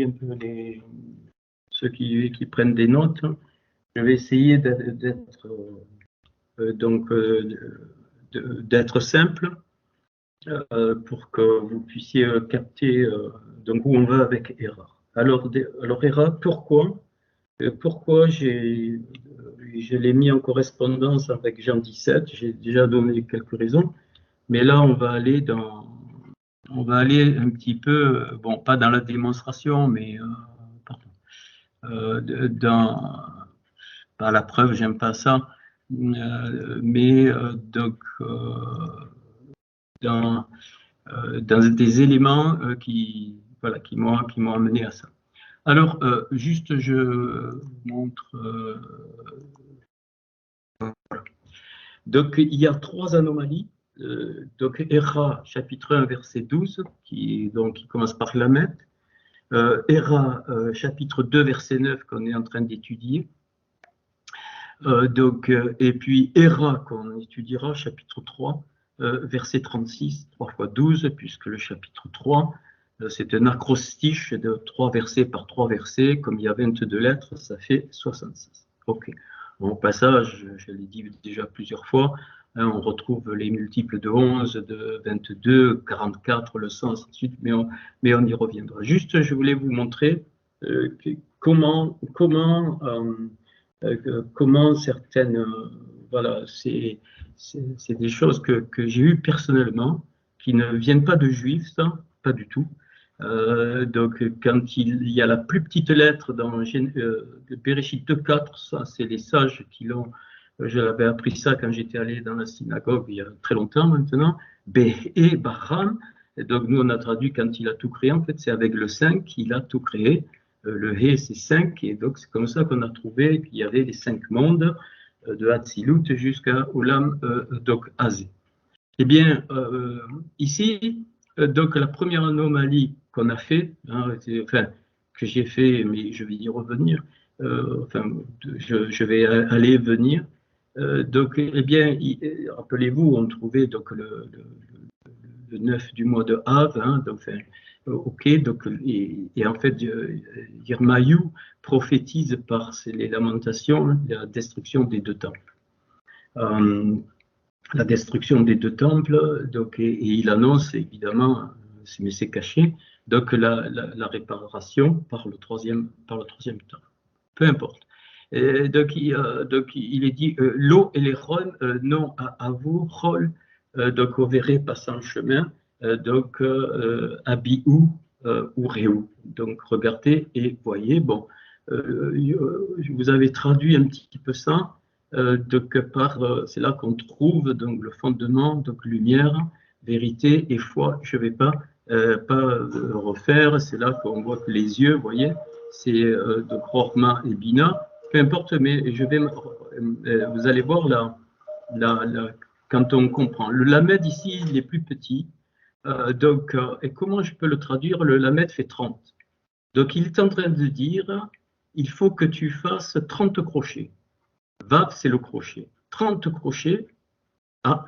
un peu ceux qui prennent des notes. Je vais essayer d'être simple pour que vous puissiez capter donc où on va avec ERA. Alors ERA, pourquoi je l'ai mis en correspondance avec Jean 17, j'ai déjà donné quelques raisons, mais là on va aller un petit peu, bon, pas dans la démonstration, mais pas la preuve, j'aime pas ça, mais donc dans des éléments qui m'ont amené à ça. Alors, juste, je montre. Donc, il y a 3 anomalies. Donc, Héra, chapitre 1, verset 12, qui commence par Lamed. Héra, chapitre 2, verset 9, qu'on est en train d'étudier. Et puis, Héra, qu'on étudiera, chapitre 3, verset 36, 3 fois 12, puisque le chapitre 3, c'est un acrostiche de 3 versets par 3 versets. Comme il y a 22 lettres, ça fait 66. Ok. Au passage, je l'ai dit déjà plusieurs fois, hein, on retrouve les multiples de 11, de 22, 44, le 100, ainsi de suite, mais on y reviendra. Juste, je voulais vous montrer comment certaines... voilà, c'est des choses que j'ai eues personnellement, qui ne viennent pas de juifs, ça, pas du tout. Donc, quand il y a la plus petite lettre dans Bereshit 2.4, ça, c'est les sages qui l'ont. Je l'avais appris ça quand j'étais allé dans la synagogue il y a très longtemps maintenant. Be Baram. Donc, nous, on a traduit quand il a tout créé. En fait, c'est avec le 5 qu'il a tout créé. Le He, c'est 5. Et donc, c'est comme ça qu'on a trouvé qu'il y avait les 5 mondes de Hatzilut jusqu'à Olam donc Azé. Eh bien, ici, donc la première anomalie qu'on a fait, hein, que j'ai fait, mais je vais y revenir, je vais aller et venir. Donc, eh bien, rappelez-vous, on trouvait donc le 9 du mois de Av, hein, donc, ok, donc, et en fait, Yirmaïou prophétise par les lamentations la destruction des 2 temples. La destruction des 2 temples, donc, et il annonce évidemment, mais c'est caché, donc la réparation par le troisième temple. Peu importe. Donc, il est dit l'eau et les rônes non à vous, rôle, donc vous verrez passant le chemin, donc Abiou ou Réou. Donc regardez et voyez, bon, vous avez traduit un petit peu ça. C'est là qu'on trouve donc le fondement, donc lumière, vérité et foi. Je ne vais pas refaire. C'est là qu'on voit que les yeux, vous voyez, c'est donc Rorma et Bina. Peu importe, mais vous allez voir là, quand on comprend. Le Lamed ici, il est plus petit. Et comment je peux le traduire? Le Lamed fait 30. Donc il est en train de dire, il faut que tu fasses 30 crochets. Vav, c'est le crochet. 30 crochets. Ah,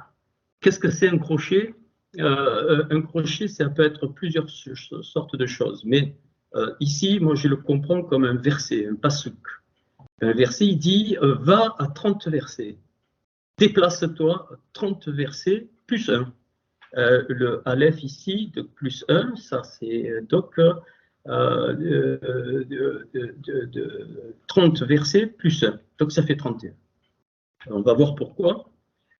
qu'est-ce que c'est un crochet? Un crochet, ça peut être plusieurs sortes de choses. Mais ici, moi, je le comprends comme un verset, un pasuk. Un verset, il dit va à 30 versets. Déplace-toi 30 versets plus 1. Le Aleph ici, de plus 1, ça c'est donc 30 versets plus 1. Donc ça fait 31. On va voir pourquoi.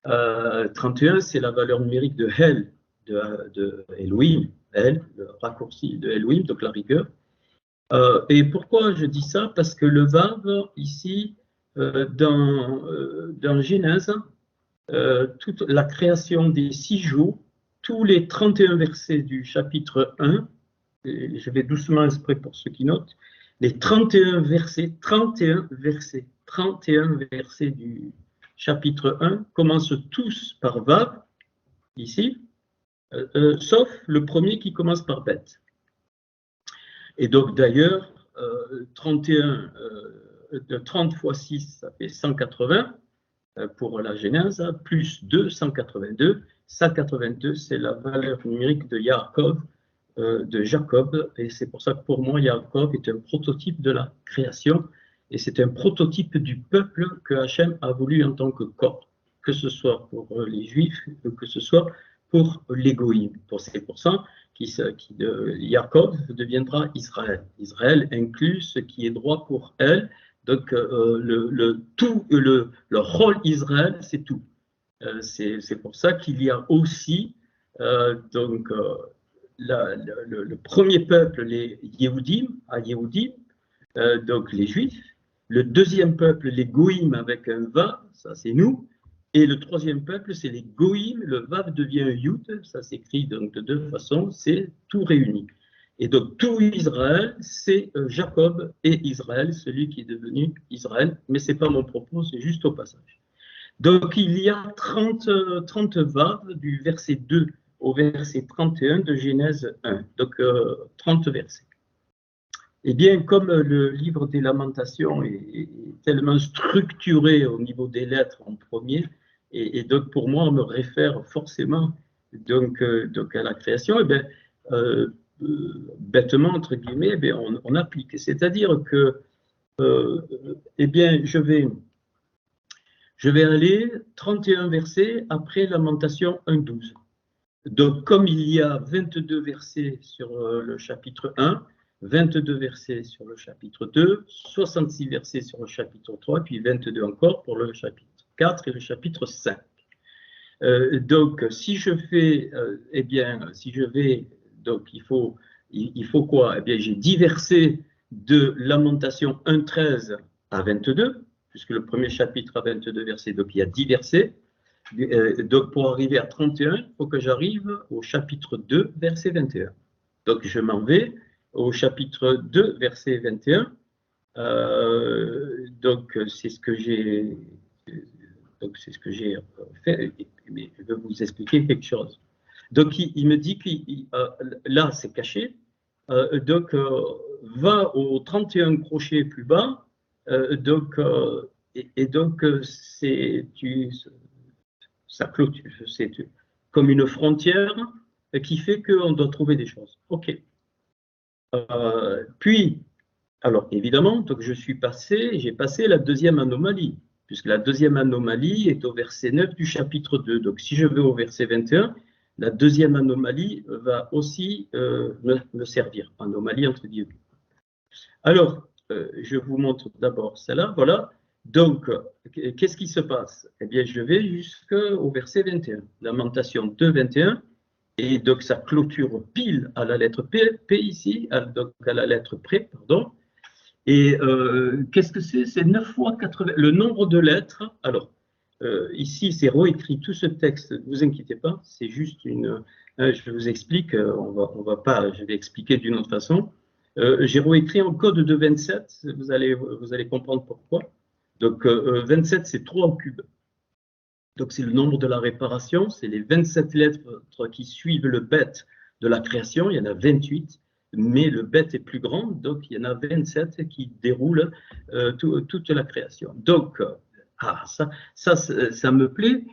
31, c'est la valeur numérique de Hel, de Elohim, Hel, le raccourci de Elohim, donc la rigueur. Et pourquoi je dis ça? Parce que le Vav, ici, dans Genèse, toute la création des 6 jours, tous les 31 versets du chapitre 1, et je vais doucement exprès pour ceux qui notent, les 31 versets du chapitre 1 commencent tous par Vav, ici, sauf le premier qui commence par Bet. Et donc d'ailleurs, 30 fois 6, ça fait 180 pour la Genèse, plus 2, 182. 182, c'est la valeur numérique de Yaakov de Jacob, et c'est pour ça que pour moi, Jacob est un prototype de la création, et c'est un prototype du peuple que Hachem a voulu en tant que corps, que ce soit pour les Juifs, que ce soit pour les Goïms. C'est pour ça Jacob deviendra Israël. Israël inclut ce qui est droit pour elle, donc le rôle Israël, c'est tout. C'est pour ça qu'il y a aussi donc le premier peuple, les Yehudim, donc les Juifs. Le deuxième peuple, les Goïm avec un Vav, ça c'est nous. Et le troisième peuple, c'est les Goïm, le Vav devient un Yud, ça s'écrit donc de deux façons, c'est tout réuni. Et donc tout Israël, c'est Jacob et Israël, celui qui est devenu Israël, mais ce n'est pas mon propos, c'est juste au passage. Donc il y a 30 Vav du verset 2 au verset 31 de Genèse 1, donc 30 versets. Eh bien, comme le livre des Lamentations est tellement structuré au niveau des lettres en premier, et donc pour moi, on me réfère forcément donc à la création, eh bien, bêtement, entre guillemets, eh bien, on applique. C'est-à-dire que eh bien, je vais aller 31 versets après Lamentation 1.12. Donc, comme il y a 22 versets sur le chapitre 1, 22 versets sur le chapitre 2, 66 versets sur le chapitre 3, puis 22 encore pour le chapitre 4 et le chapitre 5. Donc, si je fais, eh bien, si je vais, donc il faut quoi? Eh bien, j'ai 10 versets de Lamentation 1.13 à 22, puisque le premier chapitre a 22 versets, donc il y a 10 versets. Donc, pour arriver à 31, il faut que j'arrive au chapitre 2, verset 21. Donc, je m'en vais au chapitre 2, verset 21. Donc, c'est ce que j'ai fait, mais je vais vous expliquer quelque chose. Donc, il me dit que là, c'est caché. Donc, va au 31 crochets plus bas. Donc, ça clôture, c'est comme une frontière qui fait qu'on doit trouver des choses. OK. Puis, alors évidemment, donc j'ai passé la deuxième anomalie, puisque la deuxième anomalie est au verset 9 du chapitre 2. Donc si je vais au verset 21, la deuxième anomalie va aussi me servir, anomalie entre guillemets. Alors, je vous montre d'abord celle-là, voilà. Donc, qu'est-ce qui se passe? Eh bien, je vais jusqu'au verset 21, Lamentation 2, 21, et donc ça clôture pile à la lettre P ici, donc à la lettre près, pardon. Et qu'est-ce que c'est? C'est 9 fois 80, le nombre de lettres. Alors, ici, c'est réécrit tout ce texte, ne vous inquiétez pas, c'est juste je vous explique, on va pas, je vais expliquer d'une autre façon. J'ai réécrit en code de 27, vous allez comprendre pourquoi. Donc, 27, c'est 3 au cube. Donc, c'est le nombre de la réparation, c'est les 27 lettres qui suivent le bête de la création, il y en a 28, mais le bête est plus grand, donc il y en a 27 qui déroulent toute la création. Donc, ça me plaît,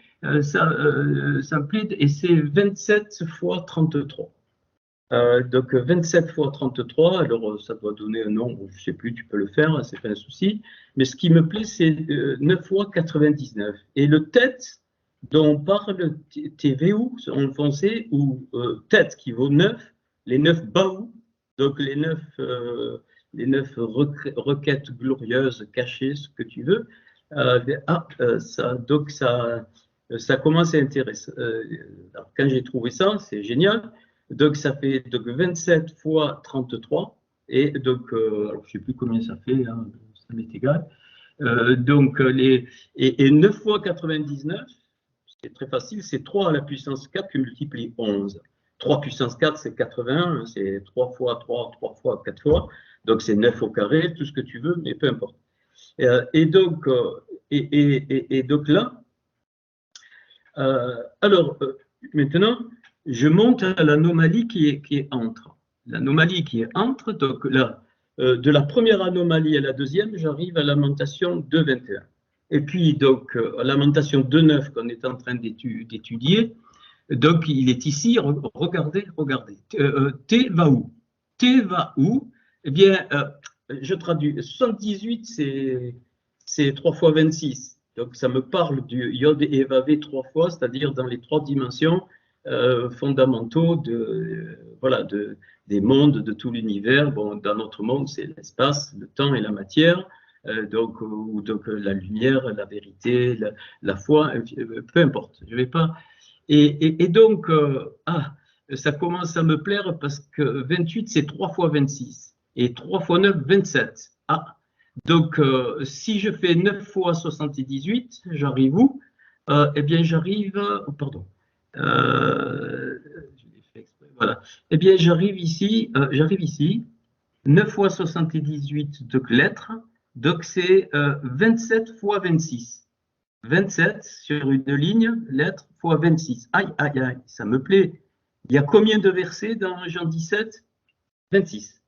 ça me plaît, et c'est 27 fois 33. Donc 27 fois 33, alors ça doit donner un nombre, je ne sais plus, tu peux le faire, c'est pas un souci. Mais ce qui me plaît, c'est 9 fois 99. Et le tête dont on parle, TVU en français, ou tête qui vaut 9, les 9 baou, donc les 9 requêtes glorieuses, cachées, ce que tu veux. Donc ça commence à intéresser. Alors, quand j'ai trouvé ça, c'est génial. Donc, ça fait donc 27 fois 33. Et donc, alors, je ne sais plus combien ça fait, hein, ça m'est égal. Donc, et 9 fois 99, c'est très facile, c'est 3 à la puissance 4 qui multiplie 11. 3 puissance 4, c'est 81, c'est 3 fois 3, 3 fois 4 fois. Donc, c'est 9 au carré, tout ce que tu veux, mais peu importe. Et donc là, alors, maintenant, je monte à l'anomalie qui est entre. L'anomalie qui est entre, donc là, de la première anomalie à la deuxième, j'arrive à Lamentation 2.21. Et puis, donc, à Lamentation 2.9 qu'on est en train d'étudier, Donc, il est ici, regardez, regardez. T va où? T va où? Eh bien, je traduis. 78, c'est 3 fois 26. Donc, ça me parle du Yod et Vav 3 fois, c'est-à-dire dans les 3 dimensions fondamentaux voilà, des mondes, de tout l'univers. Bon, dans notre monde, c'est l'espace, le temps et la matière. Donc la lumière, la vérité, la foi, peu importe. Je vais pas. Et donc, ça commence à me plaire parce que 28, c'est 3 fois 26. Et 3 fois 9, 27. Ah, donc, si je fais 9 fois 78, j'arrive où? Eh bien, j'arrive. Oh, pardon. Je l'ai fait exprès, voilà. Eh bien, j'arrive ici. 9 fois 78 de lettres. Donc, c'est 27 fois 26. 27 sur une ligne, lettres fois 26. Aïe, aïe, aïe, ça me plaît. Il y a combien de versets dans Jean 17? 26.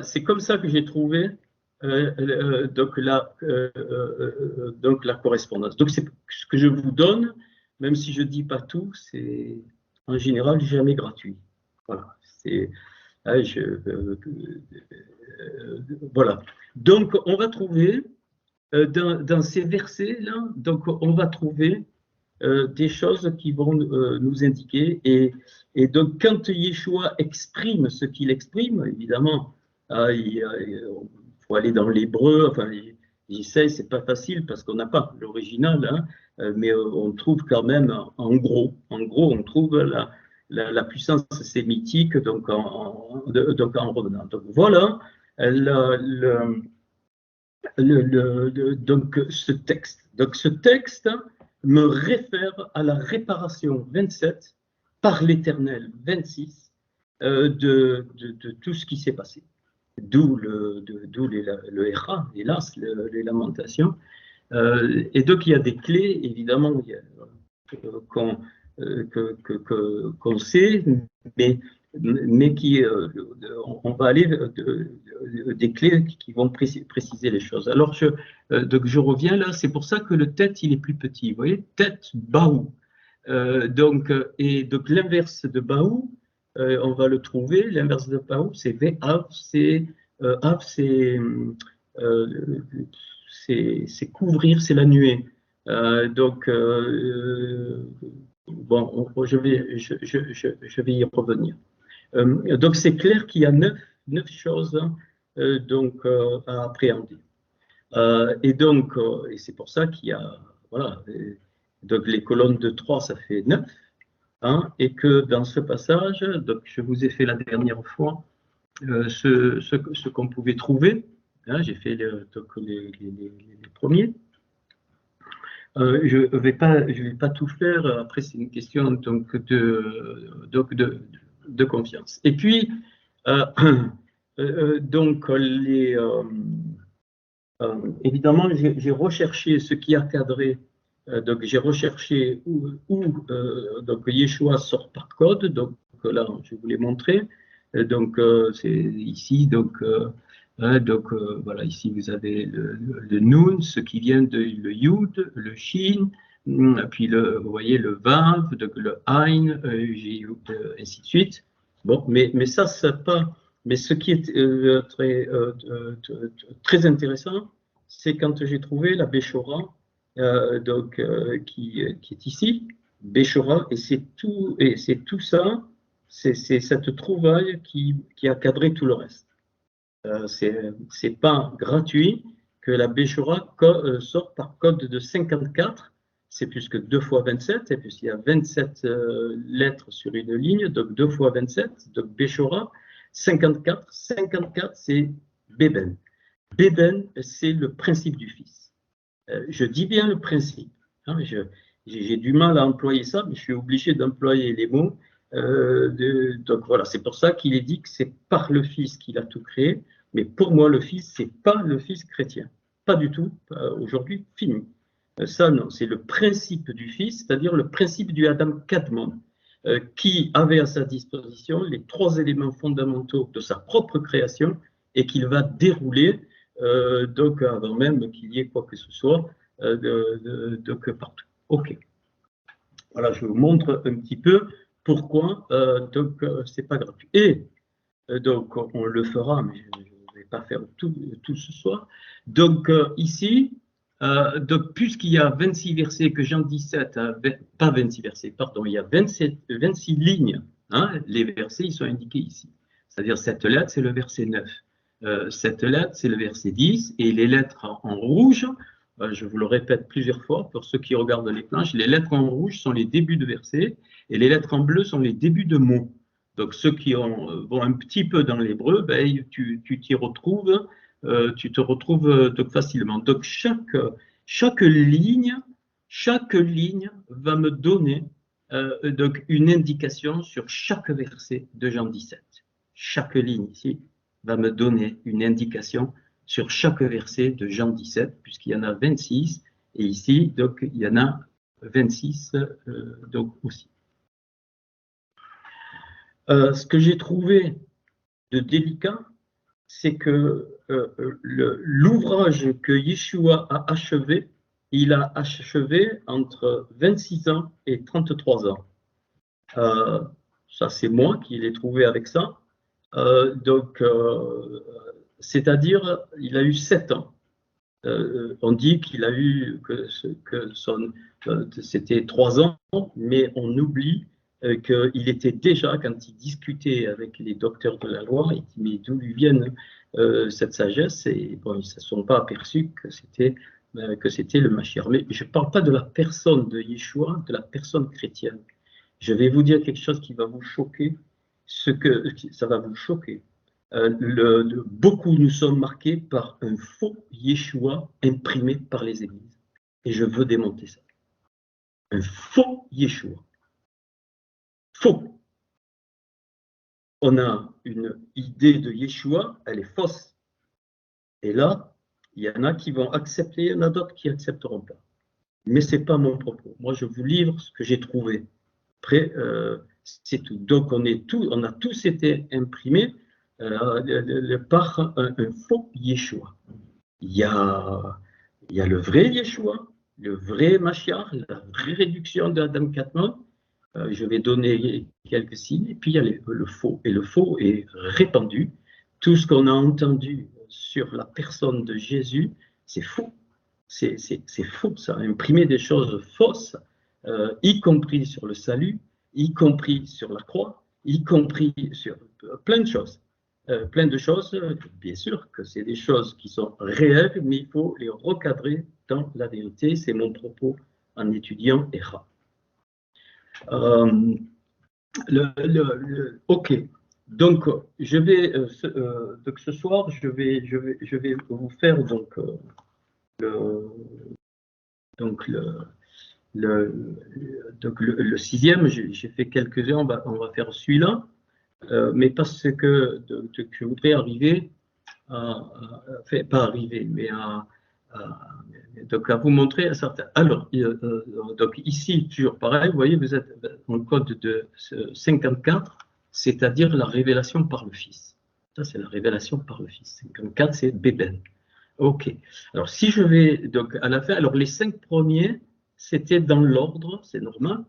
C'est comme ça que j'ai trouvé donc la correspondance. Donc, c'est ce que je vous donne, même si je ne dis pas tout, c'est en général jamais gratuit. Voilà. Voilà. Donc, on va trouver dans ces versets-là, donc on va trouver des choses qui vont nous indiquer. Et donc, quand Yeshua exprime ce qu'il exprime, évidemment, il faut aller dans l'hébreu. Enfin, j'essaie, c'est pas facile parce qu'on n'a pas l'original, hein, mais on trouve quand même, en gros, on trouve la puissance sémitique, donc en revenant. Donc voilà donc ce texte. Donc ce texte me réfère à la réparation 27 par l'Éternel 26 de tout ce qui s'est passé. D'où le Héra, hélas, les lamentations. Et donc il y a des clés, évidemment, qu'on sait, mais qui, on va aller des clés qui vont préciser les choses. Alors, donc je reviens là, c'est pour ça que le tête, il est plus petit. Vous voyez, tête, baou. Donc l'inverse de baou, on va le trouver, l'inverse de baou, c'est Ve'av, c'est couvrir, c'est la nuée. Donc, bon, je vais y revenir. Donc, c'est clair qu'il y a neuf choses donc, à appréhender. Et donc, et c'est pour ça qu'il y a, voilà, donc les colonnes de 3, ça fait 9, hein, et que dans ce passage, donc je vous ai fait la dernière fois ce qu'on pouvait trouver, hein, j'ai fait donc les premiers. Je ne vais pas tout faire, après c'est une question donc de confiance. Et puis, donc, évidemment, j'ai recherché ce qui a cadré, donc j'ai recherché où donc Yeshua sort par code, donc là, je vous l'ai montré, donc c'est ici, donc voilà, ici vous avez le Nun, ce qui vient de le Yud, le Shin, puis vous voyez le Vav, donc le Ein, ainsi de suite. Bon, mais ça, c'est pas. Mais ce qui est très intéressant, c'est quand j'ai trouvé la Béchora, donc qui est ici, Béchora, et c'est tout ça, c'est cette trouvaille qui a cadré tout le reste. C'est pas gratuit que la Béchora sort par code de 54, c'est plus que 2 fois 27, et puis il y a 27 lettres sur une ligne, donc 2 fois 27, donc Béchora, 54, c'est Beben. Beben, c'est le principe du Fils. Je dis bien le principe. Hein, j'ai du mal à employer ça, mais je suis obligé d'employer les mots. Donc voilà, c'est pour ça qu'il est dit que c'est par le Fils qu'il a tout créé. Mais pour moi, le Fils, c'est pas le Fils chrétien. Pas du tout. Aujourd'hui, fini. Ça, non. C'est le principe du Fils, c'est-à-dire le principe du Adam Kadmon, qui avait à sa disposition les 3 éléments fondamentaux de sa propre création et qu'il va dérouler, donc avant même qu'il y ait quoi que ce soit, donc partout. OK. Voilà, je vous montre un petit peu pourquoi c'est pas gratuit. Et donc, on le fera, mais je ne vais pas faire tout ce soir. Donc, ici, puisqu'il y a 26 versets, que Jean 17, pas 26 versets, pardon, il y a 26 lignes, hein, les versets, ils sont indiqués ici. C'est-à-dire, cette lettre, c'est le verset 9. Cette lettre, c'est le verset 10, et les lettres en rouge, je vous le répète plusieurs fois, pour ceux qui regardent les planches, les lettres en rouge sont les débuts de versets, et les lettres en bleu sont les débuts de mots. Donc, ceux qui vont un petit peu dans l'hébreu, ben, tu t'y retrouves, tu te retrouves donc facilement. Donc, chaque ligne va me donner donc une indication sur chaque verset de Jean 17. Chaque ligne ici va me donner une indication sur chaque verset de Jean 17, puisqu'il y en a 26, et ici, donc, il y en a 26 donc aussi. Ce que j'ai trouvé de délicat, c'est que l'ouvrage que Yeshua a achevé, il a achevé entre 26 ans et 33 ans. Ça, c'est moi qui l'ai trouvé avec ça. C'est-à-dire, il a eu 7 ans. On dit qu'il a eu c'était 3 ans, mais on oublie qu'il était déjà, quand il discutait avec les docteurs de la loi, il dit mais d'où lui viennent cette sagesse, et bon, ils ne se sont pas aperçus que c'était le Mashiach. Mais je ne parle pas de la personne de Yeshua, de la personne chrétienne. Je vais vous dire quelque chose qui va vous choquer, ça va vous choquer. Beaucoup nous sommes marqués par un faux Yeshua imprimé par les églises. Et je veux démonter ça. Un faux Yeshua. Faux. On a une idée de Yeshua, elle est fausse. Et là, il y en a qui vont accepter, il y en a d'autres qui n'accepteront pas. Mais ce n'est pas mon propos. Moi, je vous livre ce que j'ai trouvé. Après, c'est tout. Donc, on a tous été imprimés par un faux Yeshua. Il y a le vrai Yeshua, le vrai Mashiach, la vraie réduction d'Adam Katman. Je vais donner quelques signes. Et puis, il y a le faux. Et le faux est répandu. Tout ce qu'on a entendu sur la personne de Jésus, c'est faux. C'est faux, ça. Imprimer des choses fausses, y compris sur le salut, y compris sur la croix, y compris sur plein de choses. Plein de choses, bien sûr que c'est des choses qui sont réelles, mais il faut les recadrer dans la vérité. C'est mon propos en étudiant Echa. Ok, donc je vais donc ce soir je vais vous faire donc le sixième. J'ai fait quelques-uns, on va faire celui-là, mais parce que je voudrais arriver enfin, pas arriver, mais donc à vous montrer un certain. Alors, donc ici, toujours pareil, vous voyez, vous êtes dans le code de 54, c'est-à-dire la révélation par le Fils. Ça, c'est la révélation par le Fils. 54, c'est Bébel. Ok. Alors, si je vais donc à la fin, alors les 5 premiers, c'était dans l'ordre, c'est normal.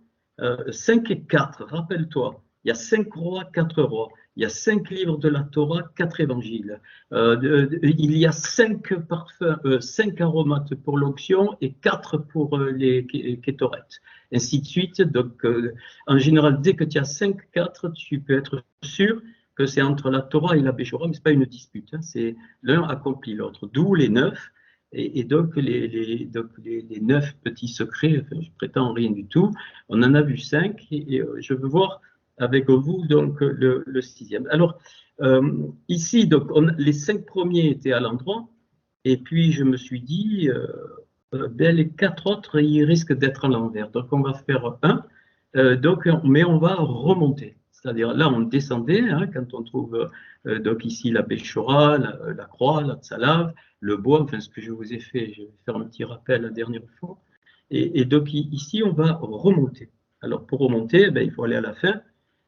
5 et 4, rappelle-toi, il y a 5 rois, 4 rois. Il y a 5 livres de la Torah, 4 évangiles. Il y a 5 parfums, 5 aromates pour l'onction et 4 pour les kétorètes. Ainsi de suite. Donc, en général, dès que tu as 5, 4, tu peux être sûr que c'est entre la Torah et la Béchora, mais ce n'est pas une dispute. Hein, c'est l'un accomplit l'autre. D'où les 9. Et donc, les 9 petits secrets, enfin, je prétends rien du tout. On en a vu 5 et je veux voir avec vous donc le sixième. Alors, ici, donc, les 5 premiers étaient à l'endroit, et puis je me suis dit, les 4 autres, ils risquent d'être à l'envers. Donc, on va faire un, mais on va remonter. C'est-à-dire, là, on descendait, hein, quand on trouve donc ici la Béchora, la croix, la Tsalav, le bois, enfin, ce que je vous ai fait, je vais faire un petit rappel la dernière fois. Et donc, ici, on va remonter. Alors, pour remonter, il faut aller à la fin.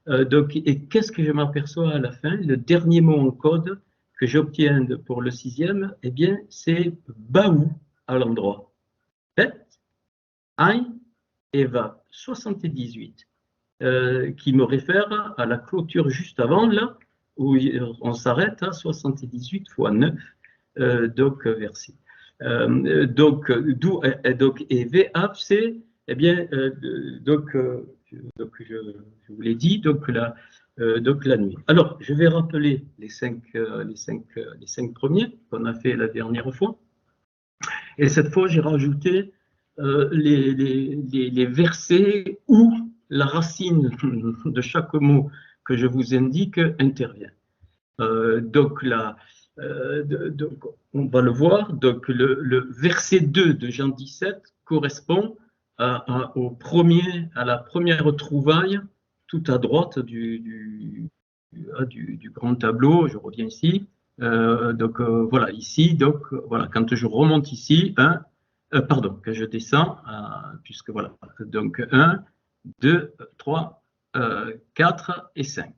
Et qu'est-ce que je m'aperçois à la fin? Le dernier mot en code que j'obtiens pour le sixième, eh bien, c'est Baou à l'endroit. Bet, Aïn et Vav. 78, qui me réfère à la clôture juste avant, là, où on s'arrête à 78 fois 9, donc versets. Donc, et Vav, c'est, eh bien, je vous l'ai dit, donc la nuit. Alors, je vais rappeler les cinq premiers qu'on a fait la dernière fois. Et cette fois, j'ai rajouté les versets où la racine de chaque mot que je vous indique intervient. Donc, on va le voir. Donc, le verset 2 de Jean 17 correspond à la première trouvaille tout à droite du grand tableau. Je reviens ici. Voilà, ici, donc voilà, quand je remonte ici, pardon, que je descends, puisque voilà, donc 1, 2, 3, 4 et 5.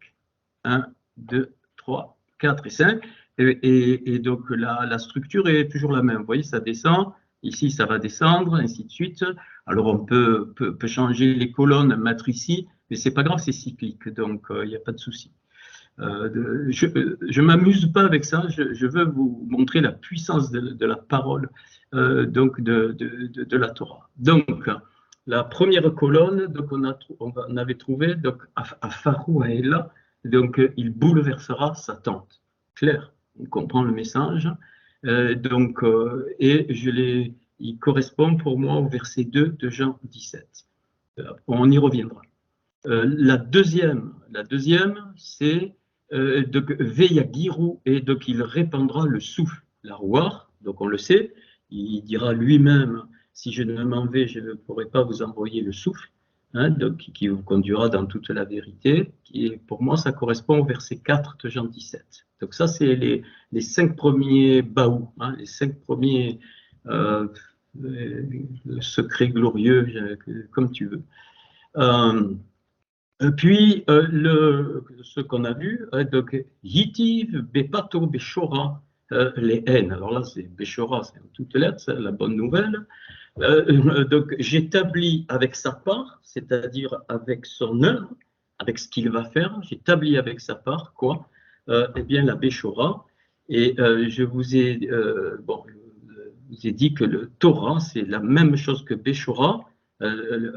1, 2, 3, 4 et 5. Et donc la structure est toujours la même. Vous voyez, ça descend, ici ça va descendre, ainsi de suite. Alors on peut changer les colonnes, mettre ici, mais c'est pas grave, c'est cyclique, donc il n'y a pas de souci. Je m'amuse pas avec ça, je veux vous montrer la puissance de la parole donc de la Torah. Donc, la première colonne, donc on avait trouvé donc à Farouaëla, donc il bouleversera sa tente. Clair, on comprend le message. Il correspond pour moi au verset 2 de Jean 17. On y reviendra. La deuxième, c'est donc Veyagiru, et donc il répandra le souffle, la rouar, donc on le sait, il dira lui-même, si je ne m'en vais, je ne pourrai pas vous envoyer le souffle, donc qui vous conduira dans toute la vérité, et pour moi ça correspond au verset 4 de Jean 17. Donc ça c'est les 5 premiers baous, les 5 premiers secrets glorieux, comme tu veux. Puis, ce qu'on a vu, donc, Yitiv, Bepato, Beshora, les haines. Alors là, c'est Beshora, c'est en toutes lettres, c'est la bonne nouvelle. Donc, j'établis avec sa part, c'est-à-dire avec son œuvre, avec ce qu'il va faire, j'établis avec sa part, quoi eh bien, la Beshora. Et je vous ai dit que le Torah, c'est la même chose que Beshora.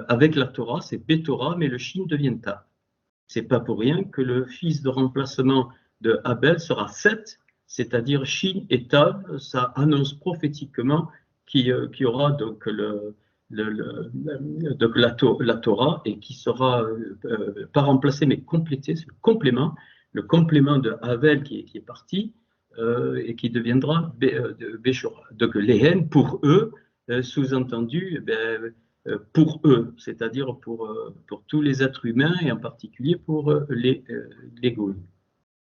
Avec la Torah, c'est Betorah, mais le Shin devient Tav. C'est pas pour rien que le fils de remplacement de Abel sera Seth, c'est-à-dire Shin et Tav. Ça annonce prophétiquement qu'il y aura donc la Torah, et qui sera pas remplacée mais complétée, c'est le complément de Abel qui est parti et qui deviendra Beshora. Donc les haines pour eux, sous-entendu, pour eux, c'est-à-dire pour tous les êtres humains, et en particulier pour les goïs.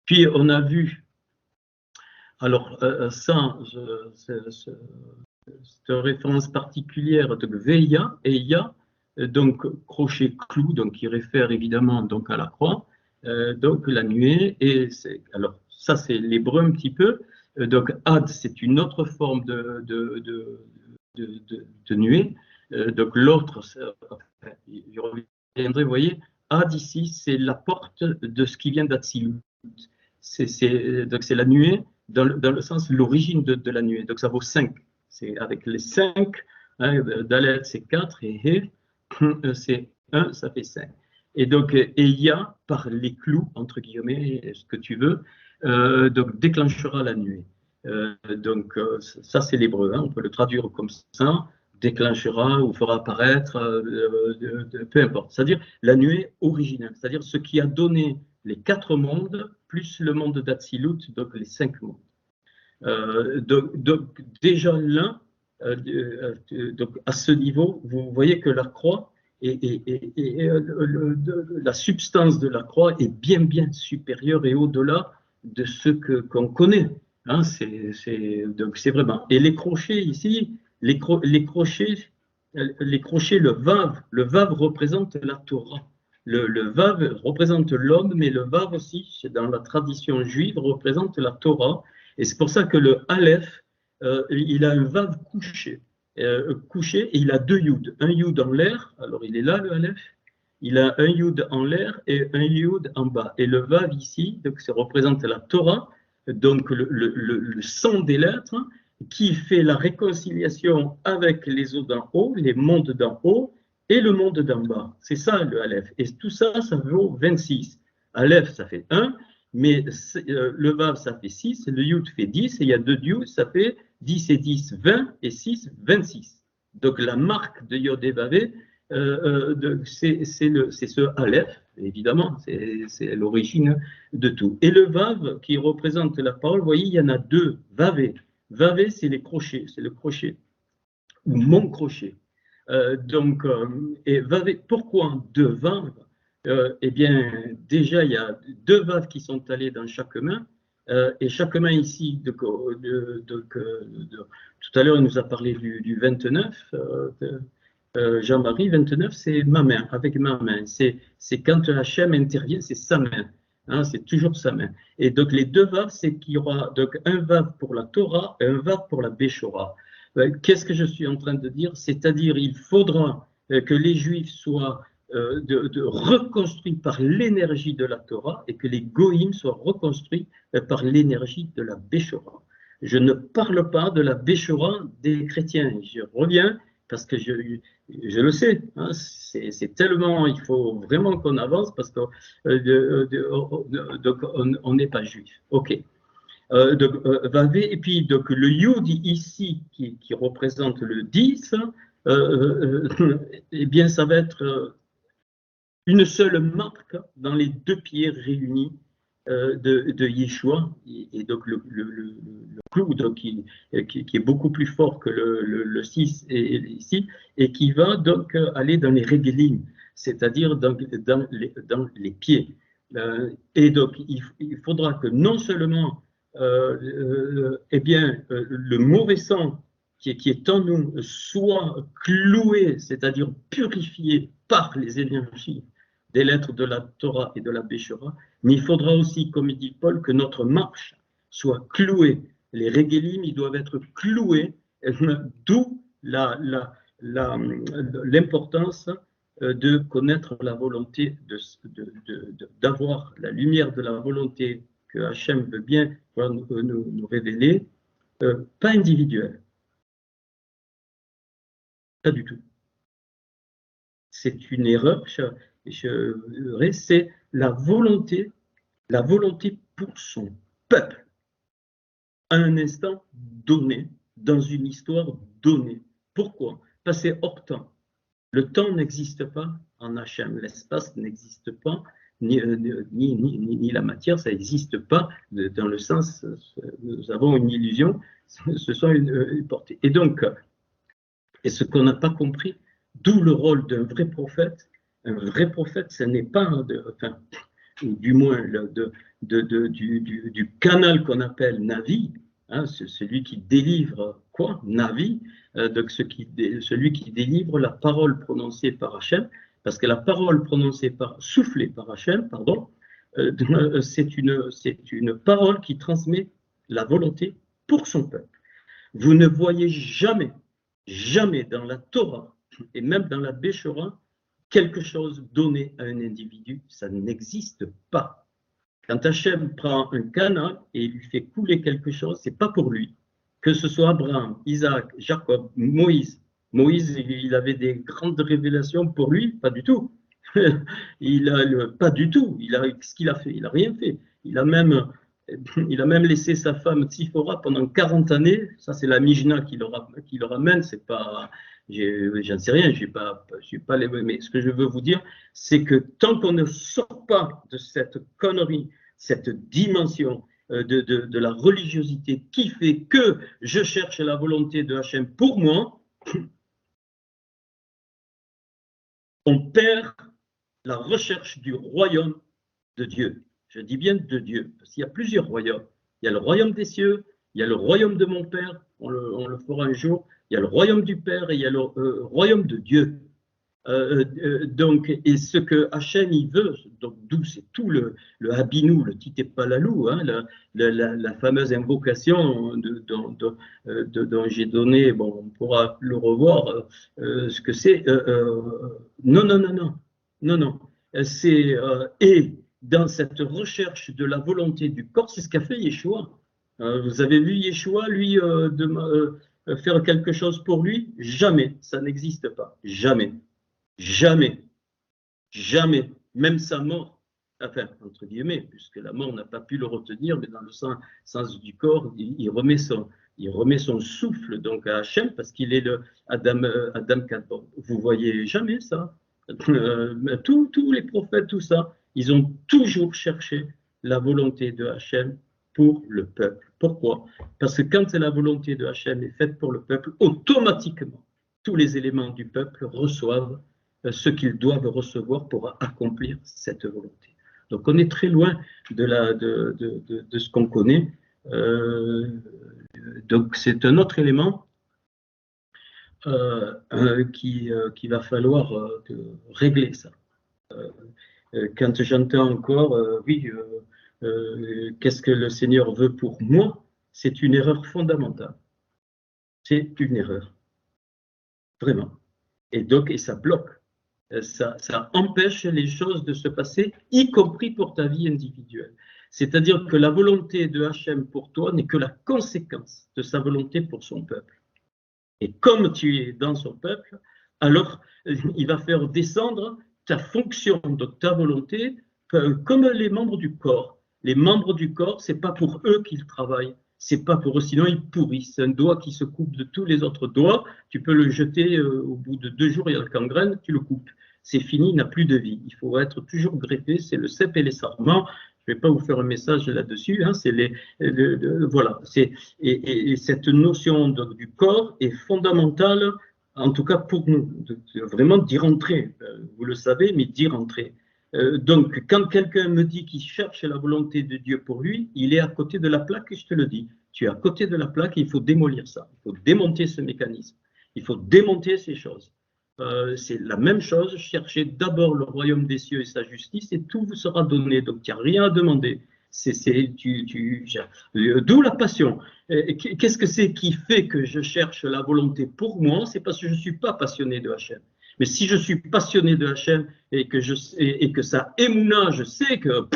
Puis on a vu, alors cette référence particulière de Veia, et Eia, donc crochet clou, donc qui réfère évidemment donc à la croix, donc la nuée, et alors ça c'est l'hébreu un petit peu, donc Ad c'est une autre forme de nuée. Donc l'autre, je reviendrai, vous voyez, Ad ici, c'est la porte de ce qui vient d'Atsilut. Donc c'est la nuée, dans le sens, l'origine de la nuée. Donc ça vaut 5. C'est avec les 5, Dalet c'est 4, et He, c'est 1, ça fait 5. Et donc, Eya, par les clous, entre guillemets, ce que tu veux, donc déclenchera la nuée. Donc ça c'est l'hébreu, on peut le traduire comme ça, déclenchera ou fera apparaître, peu importe. C'est-à-dire la nuée originelle, c'est-à-dire ce qui a donné les 4 mondes, plus le monde d'Atsilut, donc les 5 mondes. Donc déjà là, donc à ce niveau, vous voyez que la croix la substance de la croix est bien supérieure et au-delà de ce qu'on connaît. Donc c'est vraiment. Et les crochets ici, les crochets, le vav représente la Torah. Le vav représente l'homme, mais le vav aussi, dans la tradition juive, représente la Torah. Et c'est pour ça que le aleph, il a un vav couché. couché, et il a deux Yud. Un Yud en l'air, alors il est là le Aleph, il a un Yud en l'air et un Yud en bas. Et le Vav ici, donc ça représente la Torah, donc le sang des lettres, qui fait la réconciliation avec les eaux d'en haut, les mondes d'en haut, et le monde d'en bas. C'est ça le Aleph. Et tout ça, ça vaut 26. Aleph, ça fait 1, mais le Vav, ça fait 6, le Yud fait 10, et il y a deux Yud, ça fait 10 et 10, 20, et 6, 26. Donc la marque de Yod et Vavé, c'est ce Aleph, évidemment, c'est l'origine de tout. Et le Vav, qui représente la parole, vous voyez, il y en a deux, Vavé. Vavé, c'est les crochets, c'est le crochet, ou mon crochet. Et Vavé, pourquoi deux Vav? Eh bien, déjà, il y a deux Vav qui sont allés dans chaque main, et chaque main ici, tout à l'heure, il nous a parlé du 29, Jean-Marie, 29, c'est ma main, avec ma main. C'est quand Hachem intervient, c'est sa main. Hein, c'est toujours sa main. Et donc, les deux Vav, c'est qu'il y aura donc un Vav pour la Torah et un Vav pour la Béchora. Qu'est-ce que je suis en train de dire? C'est-à-dire, il faudra que les Juifs soient reconstruits par l'énergie de la Torah et que les Goïms soient reconstruits par l'énergie de la Béchora. Je ne parle pas de la Béchora des chrétiens. Je reviens parce que je le sais, hein, c'est tellement, il faut vraiment qu'on avance parce qu'on n'est pas juif. Ok. Et puis donc, le Yud ici, qui représente le 10, eh bien, ça va être une seule marque dans les deux pieds réunis de Yeshua, et donc le clou donc, qui est beaucoup plus fort que le 6 ici, et qui va donc aller dans les réguilines, c'est-à-dire dans les pieds. Et donc il faudra que non seulement eh bien, le mauvais sang qui est en nous soit cloué, c'est-à-dire purifié par les énergies des lettres de la Torah et de la Béchora, mais il faudra aussi, comme dit Paul, que notre marche soit clouée. Les réguélim, ils doivent être cloués, d'où l'importance de connaître la volonté, d'avoir la lumière de la volonté que Hachem veut bien nous révéler, pas individuelle. Pas du tout. C'est une erreur, c'est la volonté pour son peuple, à un instant donné, dans une histoire donnée. Pourquoi? Parce que c'est hors temps. Le temps n'existe pas en Hachem, l'espace n'existe pas, ni la matière, ça n'existe pas, dans le sens, nous avons une illusion, ce sont une portée. Et donc, et ce qu'on n'a pas compris, d'où le rôle d'un vrai prophète. Un vrai prophète, ce n'est pas, du moins du canal qu'on appelle Navi, hein, celui qui délivre quoi? Navi, donc celui qui délivre la parole prononcée par Hachem, parce que la parole soufflée par Hachem, pardon, c'est une parole qui transmet la volonté pour son peuple. Vous ne voyez jamais dans la Torah et même dans la Béchora quelque chose donné à un individu, ça n'existe pas. Quand Hachem prend un canal et lui fait couler quelque chose, c'est pas pour lui. Que ce soit Abraham, Isaac, Jacob, Moïse. Moïse, il avait des grandes révélations pour lui, pas du tout. Pas du tout. Qu'est-ce qu'il a fait? Il n'a rien fait. Il a même laissé sa femme Tzipora pendant 40 années. Ça, c'est la Mishnah qui le ramène. C'est pas, j'en sais rien. Je suis pas les. Mais ce que je veux vous dire, c'est que tant qu'on ne sort pas de cette connerie, cette dimension de la religiosité qui fait que je cherche la volonté de Hachem pour moi, on perd la recherche du royaume de Dieu. Je dis bien de Dieu, parce qu'il y a plusieurs royaumes. Il y a le royaume des cieux, il y a le royaume de mon Père, on le fera un jour, il y a le royaume du Père et il y a le royaume de Dieu. Donc, et ce que Hachem il veut, donc d'où c'est tout le Habinou, le Titepalalou, hein, la fameuse invocation dont j'ai donné, bon, on pourra le revoir, ce que c'est. Non, non, non, non, non, non. C'est et dans cette recherche de la volonté du corps, c'est ce qu'a fait Yeshua. Vous avez vu Yeshua, lui, faire quelque chose pour lui? Jamais, ça n'existe pas, jamais. Jamais, jamais, même sa mort, enfin, entre guillemets, puisque la mort n'a pas pu le retenir, mais dans le sens du corps, il remet son souffle donc à Hachem, parce qu'il est le Adam Kadmon. Vous voyez jamais ça. Tous les prophètes, tout ça, ils ont toujours cherché la volonté de Hachem pour le peuple. Pourquoi? Parce que quand la volonté de Hachem est faite pour le peuple, automatiquement, tous les éléments du peuple reçoivent ce qu'ils doivent recevoir pour accomplir cette volonté. Donc on est très loin de ce qu'on connaît. Donc c'est un autre élément qu'il va falloir régler ça. Quand j'entends encore, oui, qu'est-ce que le Seigneur veut pour moi? C'est une erreur fondamentale. C'est une erreur. Vraiment. Et donc, et ça bloque. Ça empêche les choses de se passer, y compris pour ta vie individuelle. C'est-à-dire que la volonté de Hachem pour toi n'est que la conséquence de sa volonté pour son peuple. Et comme tu es dans son peuple, alors il va faire descendre ta fonction, donc ta volonté, comme les membres du corps. Les membres du corps, c'est pas pour eux qu'ils travaillent. C'est pas pour eux, sinon ils pourrissent. Un doigt qui se coupe de tous les autres doigts, tu peux le jeter au bout de 2 jours, il y a la gangrène, tu le coupes. C'est fini, il n'a plus de vie. Il faut être toujours greffé, c'est le cep et les sarments. Je ne vais pas vous faire un message là-dessus, hein, c'est voilà. Et cette notion du corps est fondamentale, en tout cas pour nous, vraiment d'y rentrer. Vous le savez, mais d'y rentrer. Donc, quand quelqu'un me dit qu'il cherche la volonté de Dieu pour lui, il est à côté de la plaque, et je te le dis. Tu es à côté de la plaque et il faut démolir ça. Il faut démonter ce mécanisme. Il faut démonter ces choses. C'est la même chose. Cherchez d'abord le royaume des cieux et sa justice et tout vous sera donné. Donc, il n'y a rien à demander. D'où la passion. Qu'est-ce que c'est qui fait que je cherche la volonté pour moi? C'est parce que je ne suis pas passionné de Hachem. Mais si je suis passionné de Hachem et que ça émouna, je sais que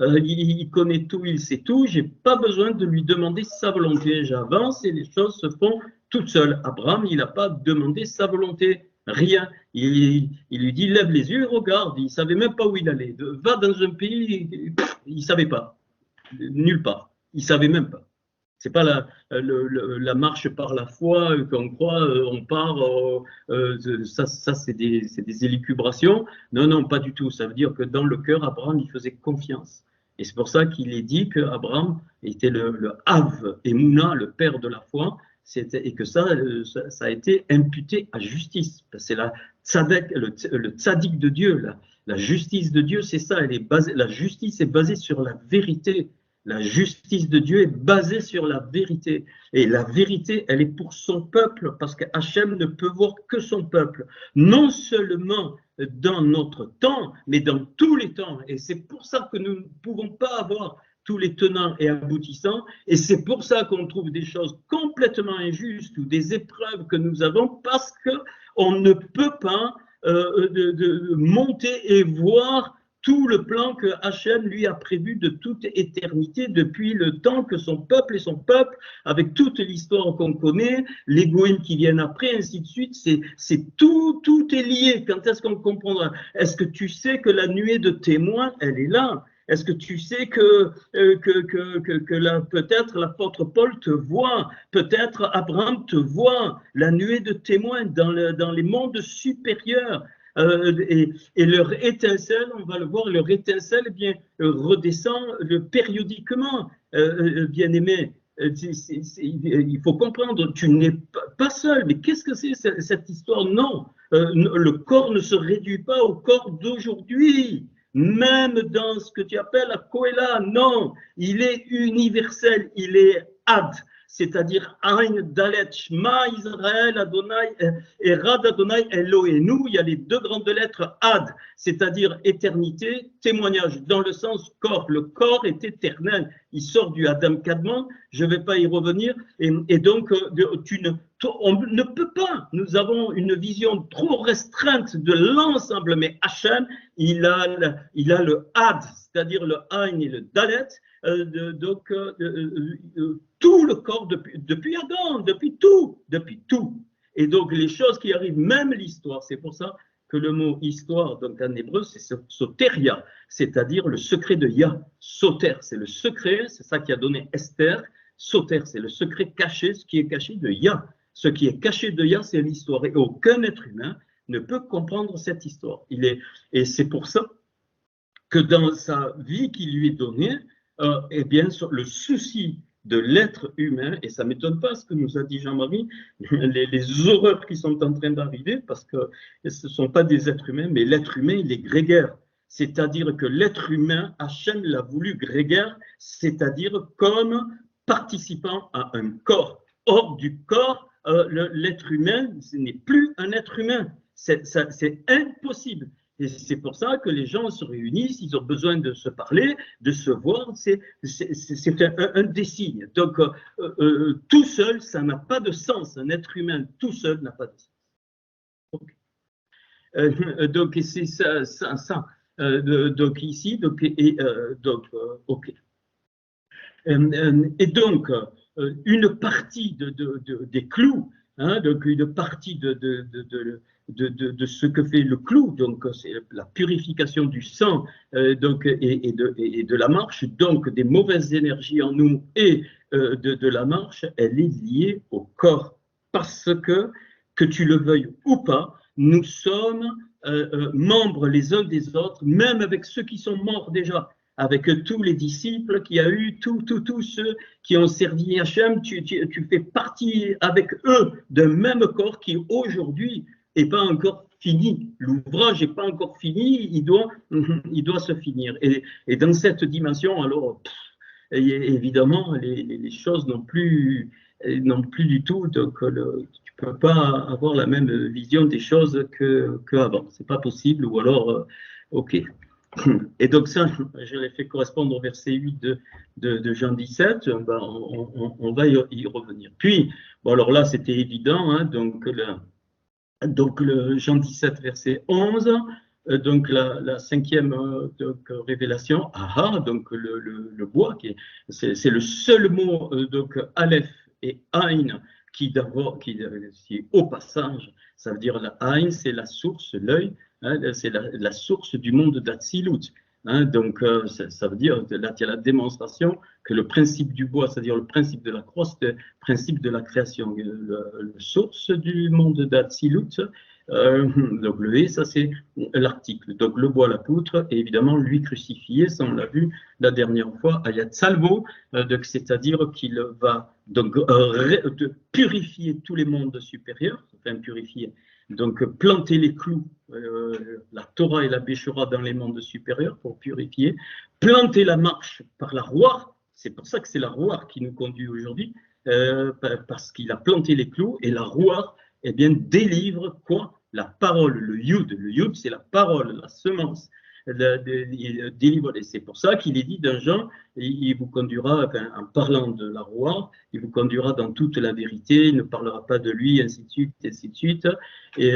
il connaît tout, il sait tout, je n'ai pas besoin de lui demander sa volonté. J'avance et les choses se font toutes seules. Abraham, il n'a pas demandé sa volonté, rien. Il lui dit, lève les yeux et regarde. Il ne savait même pas où il allait. Va dans un pays, il ne savait pas. Nulle part. Il ne savait même pas. C'est pas la marche par la foi qu'on croit, on part, ça c'est des élucubrations. Non, non, pas du tout. Ça veut dire que dans le cœur, Abraham, il faisait confiance. Et c'est pour ça qu'il est dit qu'Abraham était le Av Emouna, le père de la foi, et que ça a été imputé à justice. C'est le tzaddik de Dieu, la justice de Dieu, c'est ça. La justice est basée sur la vérité. La justice de Dieu est basée sur la vérité. Et la vérité, elle est pour son peuple, parce que Hachem ne peut voir que son peuple. Non seulement dans notre temps, mais dans tous les temps. Et c'est pour ça que nous ne pouvons pas avoir tous les tenants et aboutissants. Et c'est pour ça qu'on trouve des choses complètement injustes ou des épreuves que nous avons, parce qu'on ne peut pas monter et voir tout le plan que Hachem lui a prévu de toute éternité depuis le temps que son peuple et son peuple, avec toute l'histoire qu'on connaît, les goïms qui viennent après, ainsi de suite, c'est tout est lié. Quand est-ce qu'on comprendra? Est-ce que tu sais que la nuée de témoins, elle est là? Est-ce que tu sais que peut-être l'apôtre Paul te voit, peut-être Abraham te voit, la nuée de témoins dans les mondes supérieurs? Et leur étincelle, on va le voir, leur étincelle eh bien, redescend périodiquement, bien aimé. Il faut comprendre, tu n'es pas seul, mais qu'est-ce que c'est cette histoire? Non, le corps ne se réduit pas au corps d'aujourd'hui, même dans ce que tu appelles la Kohéla, non, il est universel, il est ad. c'est-à-dire Ain, Dalet, Shema, Israël, Adonai, Erad Adonai, Elohenu. Il y a les deux grandes lettres Ad, c'est-à-dire éternité, témoignage, dans le sens corps. Le corps est éternel. Il sort du Adam Kadmon, je ne vais pas y revenir. Et donc, on ne peut pas. Nous avons une vision trop restreinte de l'ensemble, mais Hachem, il a le Ad, c'est-à-dire le Ain et le Dalet. Tout le corps depuis Adam, depuis tout. Et donc les choses qui arrivent, même l'histoire, c'est pour ça que le mot histoire, donc en hébreu, c'est soteria, c'est-à-dire le secret de Yah. Soter, c'est le secret, c'est ça qui a donné Esther. Soter, c'est le secret caché, ce qui est caché de Yah. Ce qui est caché de Yah, c'est l'histoire. Et aucun être humain ne peut comprendre cette histoire. Et c'est pour ça que dans sa vie qui lui est donnée, eh bien, le souci de l'être humain, et ça ne m'étonne pas ce que nous a dit Jean-Marie, les horreurs qui sont en train d'arriver, parce que ce ne sont pas des êtres humains, mais l'être humain, il est grégaire. C'est-à-dire que l'être humain, Hachem l'a voulu grégaire, c'est-à-dire comme participant à un corps. Hors du corps, l'être humain, ce n'est plus un être humain. C'est impossible. Et c'est pour ça que les gens se réunissent, ils ont besoin de se parler, de se voir, c'est un des signes. Donc, tout seul, ça n'a pas de sens. Un être humain tout seul n'a pas de sens. Okay. Donc, c'est ça. Donc, ici, ok. Et donc, une partie des clous, hein, donc une partie de ce que fait le clou, donc c'est la purification du sang donc, et de la marche, donc des mauvaises énergies en nous et de la marche, elle est liée au corps. Parce que tu le veuilles ou pas, nous sommes membres les uns des autres, même avec ceux qui sont morts déjà, avec tous les disciples qu'il y a eu, tous ceux qui ont servi Hachem, tu fais partie avec eux d'un même corps qui aujourd'hui n'est pas encore fini. L'ouvrage n'est pas encore fini, il doit se finir. Et dans cette dimension, alors, évidemment, les choses n'ont plus du tout, donc tu ne peux pas avoir la même vision des choses qu'avant. Ce n'est pas possible, ou alors, ok. Et donc ça, je l'ai fait correspondre au verset 8 de Jean 17, ben on va y revenir. Puis, bon alors là c'était évident, hein, donc le Jean 17 verset 11, donc la cinquième révélation, donc le bois, c'est le seul mot, donc Aleph et Aïn, qui au passage, ça veut dire la Aïn, c'est la source, l'œil, hein, c'est la source du monde d'Atsilut. Hein, donc, ça veut dire, là, il y a la démonstration que le principe du bois, c'est-à-dire le principe de la croix, c'est le principe de la création, le source du monde d'Atsilut. Donc, le et, ça, c'est l'article. Donc, le bois, la poutre, et évidemment, lui crucifié, ça, on l'a vu la dernière fois, Ayat Salvo, c'est-à-dire qu'il va donc purifier tous les mondes supérieurs, enfin purifier. Donc, planter les clous, la Torah et la Béchora dans les mondes supérieurs pour purifier, planter la marche par la Roar, c'est pour ça que c'est la Roar qui nous conduit aujourd'hui, parce qu'il a planté les clous, et la Roar, eh bien, délivre quoi? La parole, le Yud. Le Yud, c'est la parole, la semence. Délivre. Et c'est pour ça qu'il est dit d'un Jean, il vous conduira, enfin, en parlant de la Roar, il vous conduira dans toute la vérité, il ne parlera pas de lui, ainsi de suite, ainsi de suite. Et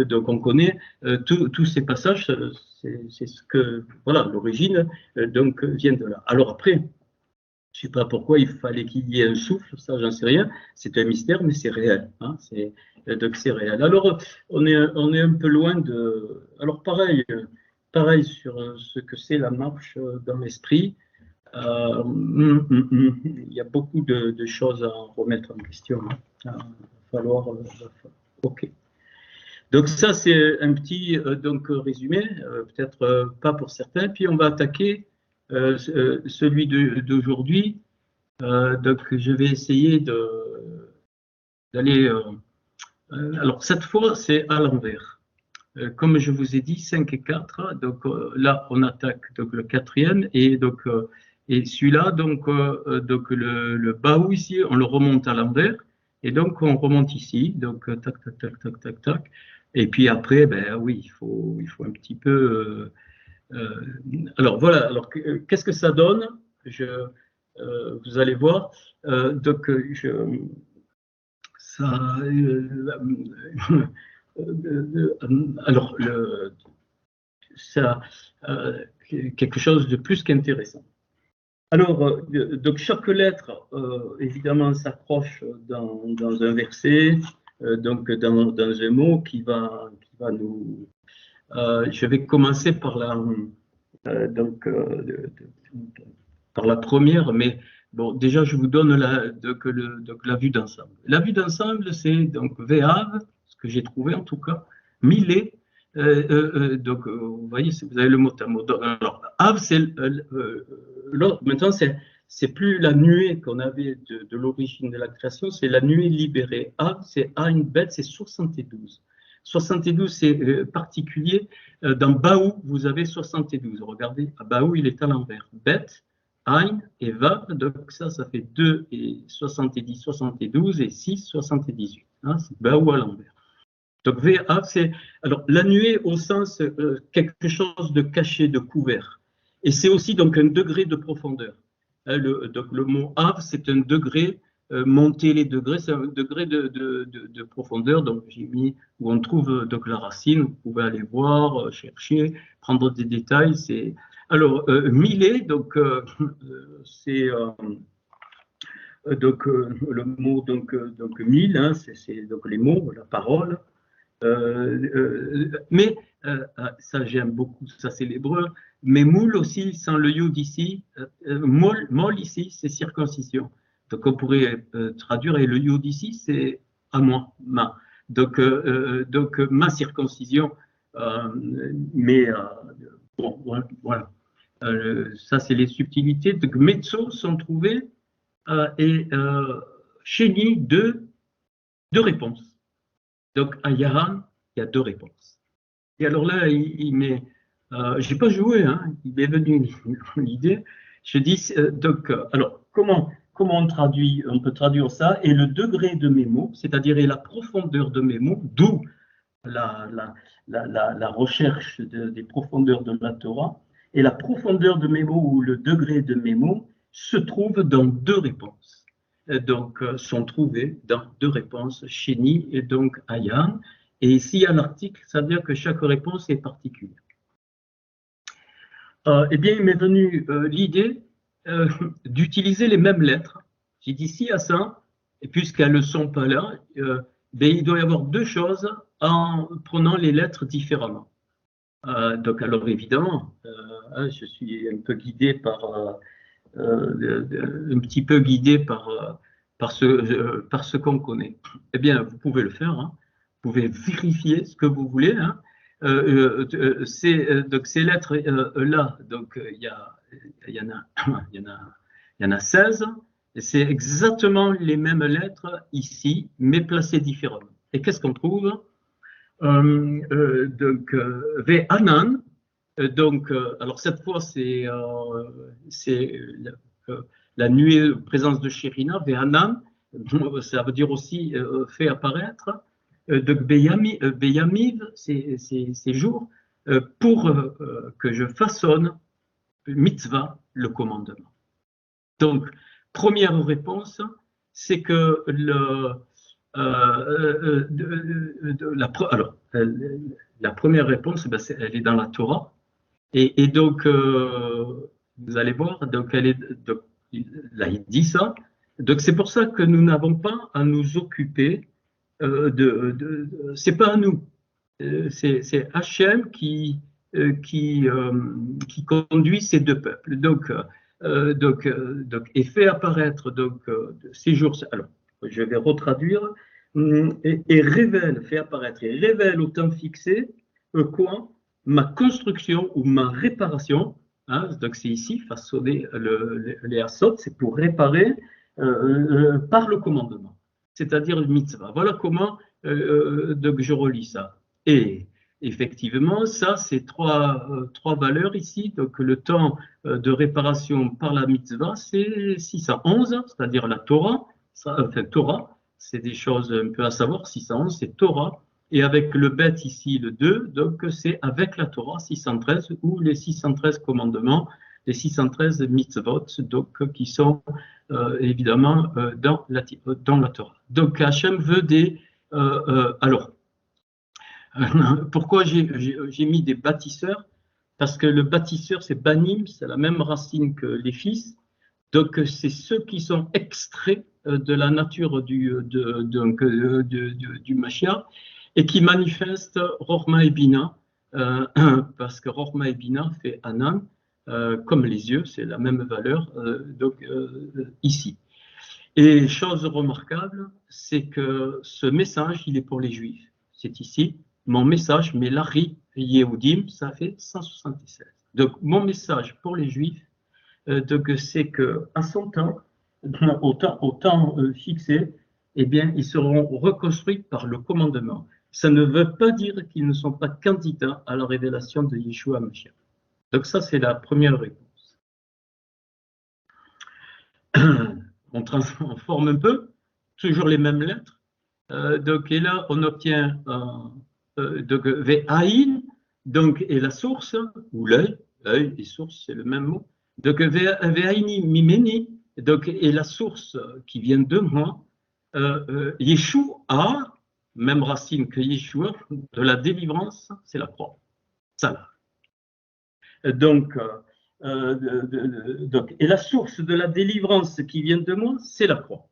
donc on connaît tous ces passages, c'est ce que, voilà, l'origine donc vient de là. Alors après, je ne sais pas pourquoi il fallait qu'il y ait un souffle, ça j'en sais rien, c'est un mystère, mais c'est réel. Hein, donc c'est réel. Alors on est un peu loin de. Alors pareil sur ce que c'est la marche dans l'esprit. Il y a beaucoup de choses à remettre en question. Il va falloir. Ok. Donc ça c'est un petit donc résumé, peut-être pas pour certains. Puis on va attaquer celui d'aujourd'hui. Donc je vais essayer d'aller. Alors cette fois c'est à l'envers. Comme je vous ai dit, 5 et 4, donc là on attaque donc le quatrième, et donc Et celui-là, donc le Baou ici, on le remonte à l'envers. Et donc, on remonte ici. Donc, tac, tac, tac, tac, tac, tac. Et puis après, ben oui, il faut un petit peu. Alors, voilà. Alors, qu'est-ce que ça donne? Vous allez voir. Donc, ça. Alors, ça, quelque chose de plus qu'intéressant. Alors, donc chaque lettre, évidemment, s'accroche dans un verset, donc dans un mot qui va nous. Je vais commencer par par la première, mais bon, déjà, je vous donne la vue d'ensemble. La vue d'ensemble, c'est donc Ve'av, ce que j'ai trouvé en tout cas, Milé. Donc, vous voyez, vous avez le mot à mot. Alors, Av, c'est l'autre. Maintenant, c'est plus la nuée qu'on avait de l'origine de la création, c'est la nuée libérée. Av, c'est Ain Bet, c'est 72. 72, c'est particulier. Dans Baou, vous avez 72. Regardez, à Baou, il est à l'envers. Bet, Ain et Vav, donc ça fait 2 et 70, 72 et 6, 78. Hein, c'est Baou à l'envers. Donc VA, c'est alors la nuée au sens quelque chose de caché, de couvert. Et c'est aussi donc un degré de profondeur. Donc le mot Av, c'est un degré, monter les degrés, c'est un degré de profondeur. Donc j'ai mis où on trouve donc la racine, vous pouvez aller voir, chercher, prendre des détails. C'est alors milé, donc c'est donc le mot donc mille, hein, c'est donc les mots, la parole. Mais ça j'aime beaucoup, ça c'est l'hébreu, mais moule aussi, sans le yod ici, mol ici, c'est circoncision. Donc on pourrait traduire, et le yod ici, c'est à moi, ma. Donc ma circoncision, mais bon, voilà. Ça c'est les subtilités. Donc mezzo sont trouvées et chéni deux réponses. Donc, à Yahan, il y a 2 réponses. Et alors là, il m'est. Je n'ai pas joué, hein, il m'est venu l'idée. Je dis, donc, alors, comment on traduit? On peut traduire ça, et le degré de mes mots, c'est-à-dire la profondeur de mes mots, d'où la recherche des profondeurs de la Torah, et la profondeur de mes mots, ou le degré de mes mots, se trouve dans 2 réponses. Donc, sont trouvés dans 2 réponses, Chéni et donc Ayam. Et ici, il y a l'article, ça veut dire que chaque réponse est particulière. Eh bien, il m'est venu l'idée d'utiliser les mêmes lettres. J'ai dit, si à ça, et puisqu'elles ne sont pas là, ben, il doit y avoir 2 choses en prenant les lettres différemment. Donc, alors évidemment, je suis un peu guidé par... un petit peu guidé par ce qu'on connaît. Eh bien, vous pouvez le faire, hein. Vous pouvez vérifier ce que vous voulez. Hein. Donc ces lettres-là, donc il y en a 16, et c'est exactement les mêmes lettres ici, mais placées différemment. Et qu'est-ce qu'on trouve? Donc, Ve'anan. Donc, alors cette fois, c'est la nuée, présence de Shérina, Ve'anan, ça veut dire aussi fait apparaître. Donc, Beyamiv, ces jours, pour que je façonne mitzvah, le commandement. Donc, première réponse, c'est que la première réponse, ben, elle est dans la Torah. Et donc, vous allez voir, donc là, il dit ça. Donc, c'est pour ça que nous n'avons pas à nous occuper c'est pas à nous. C'est Hachem qui conduit ces 2 peuples. Donc, et fait apparaître ces jours. Alors, je vais retraduire. Et révèle, fait apparaître, et révèle au temps fixé quoi? Ma construction ou ma réparation, hein, donc c'est ici, façonner les assots, c'est pour réparer par le commandement, c'est-à-dire le mitzvah. Voilà comment donc je relis ça. Et effectivement, ça, c'est trois valeurs ici. Donc, le temps de réparation par la mitzvah, c'est 611, c'est-à-dire la Torah. Enfin, Torah, c'est des choses un peu à savoir. 611, c'est Torah. Et avec le bet ici, le 2, donc c'est avec la Torah, 613, ou les 613 commandements, les 613 mitzvot, donc qui sont évidemment dans la Torah. Donc, Hachem veut des... alors, pourquoi j'ai mis des bâtisseurs? Parce que le bâtisseur, c'est banim, c'est la même racine que les fils. Donc, c'est ceux qui sont extraits de la nature du Mashiach et qui manifestent Rochma et Bina, parce que Rochma et Bina fait Anan, comme les yeux, c'est la même valeur, ici. Et chose remarquable, c'est que ce message, il est pour les Juifs. C'est ici, mon message, mais l'Ari Yehudim, ça fait 176. Donc, mon message pour les Juifs, c'est qu'à son temps, au temps fixé, eh bien, ils seront reconstruits par le commandement. Ça ne veut pas dire qu'ils ne sont pas candidats à la révélation de Yeshua Mashiach. Donc ça, c'est la première réponse. On transforme un peu, toujours les mêmes lettres. Et là, on obtient Ve'aïn, donc, et la source, ou l'œil et source, c'est le même mot. Donc, Ve'aïni mimeni, donc, et la source qui vient de moi, Yeshua, même racine que Yeshua, de la délivrance, c'est la croix. Ça. Donc, et la source de la délivrance qui vient de moi, c'est la croix.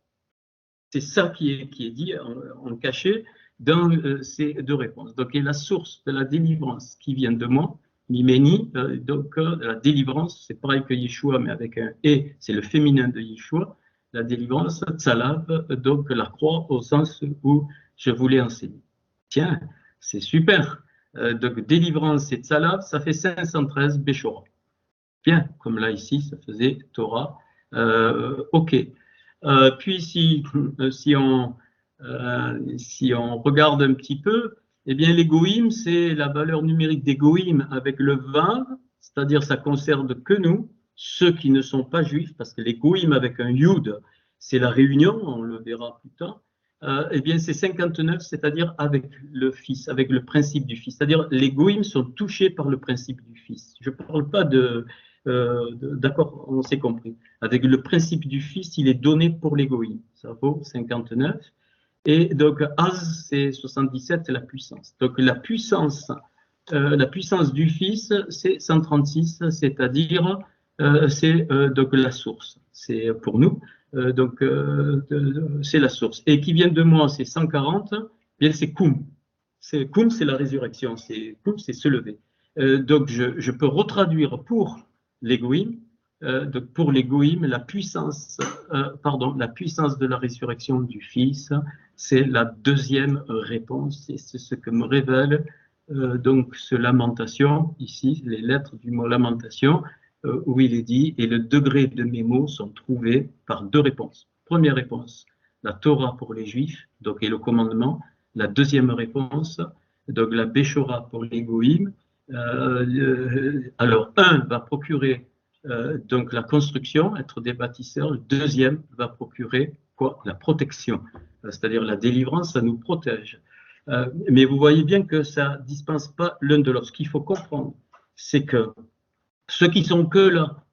C'est ça qui est dit en cachet dans ces deux réponses. Donc, et la source de la délivrance qui vient de moi, Mimeni, la délivrance, c'est pareil que Yeshua, mais avec un et, c'est le féminin de Yeshua. La délivrance, Tzalav, donc la croix au sens où je voulais enseigner. Tiens, c'est super. Donc, délivrance et Tzalav, ça fait 513 Béchora. Bien, comme là ici, ça faisait Torah. OK. Puis si on regarde un petit peu, eh bien les goïms, c'est la valeur numérique des goïms avec le vav, c'est-à-dire ça concerne que nous, ceux qui ne sont pas juifs, parce que les goïms avec un yud, c'est la réunion, on le verra plus tard. Eh bien c'est 59, c'est-à-dire avec le fils, avec le principe du fils. C'est-à-dire les goïms sont touchés par le principe du fils. Je ne parle pas d'accord, on s'est compris. Avec le principe du fils, il est donné pour l'égoïme. Ça vaut 59. Et donc, Az, c'est 77, c'est la puissance. Donc, la puissance du fils, c'est 136, c'est-à-dire, c'est donc la source. C'est pour nous, c'est la source. Et qui vient de moi, c'est 140, bien c'est Koum. Koum, c'est la résurrection. Koum, c'est se lever. Donc, je peux retraduire pour l'égoïme, pour l'égoïme, la puissance de la résurrection du Fils, c'est la deuxième réponse, et c'est ce que me révèle donc ce lamentation, ici, les lettres du mot lamentation, où il est dit, et le degré de mes mots sont trouvés par deux réponses. Première réponse, la Torah pour les Juifs, donc et le commandement. La deuxième réponse, donc la Béchora pour l'égoïme. Alors, un va procurer donc la construction, être des bâtisseurs. Le deuxième va procurer quoi? La protection, c'est-à-dire la délivrance, ça nous protège. Mais vous voyez bien que ça ne dispense pas l'un de l'autre. Ce qu'il faut comprendre, c'est que ceux qui sont que là,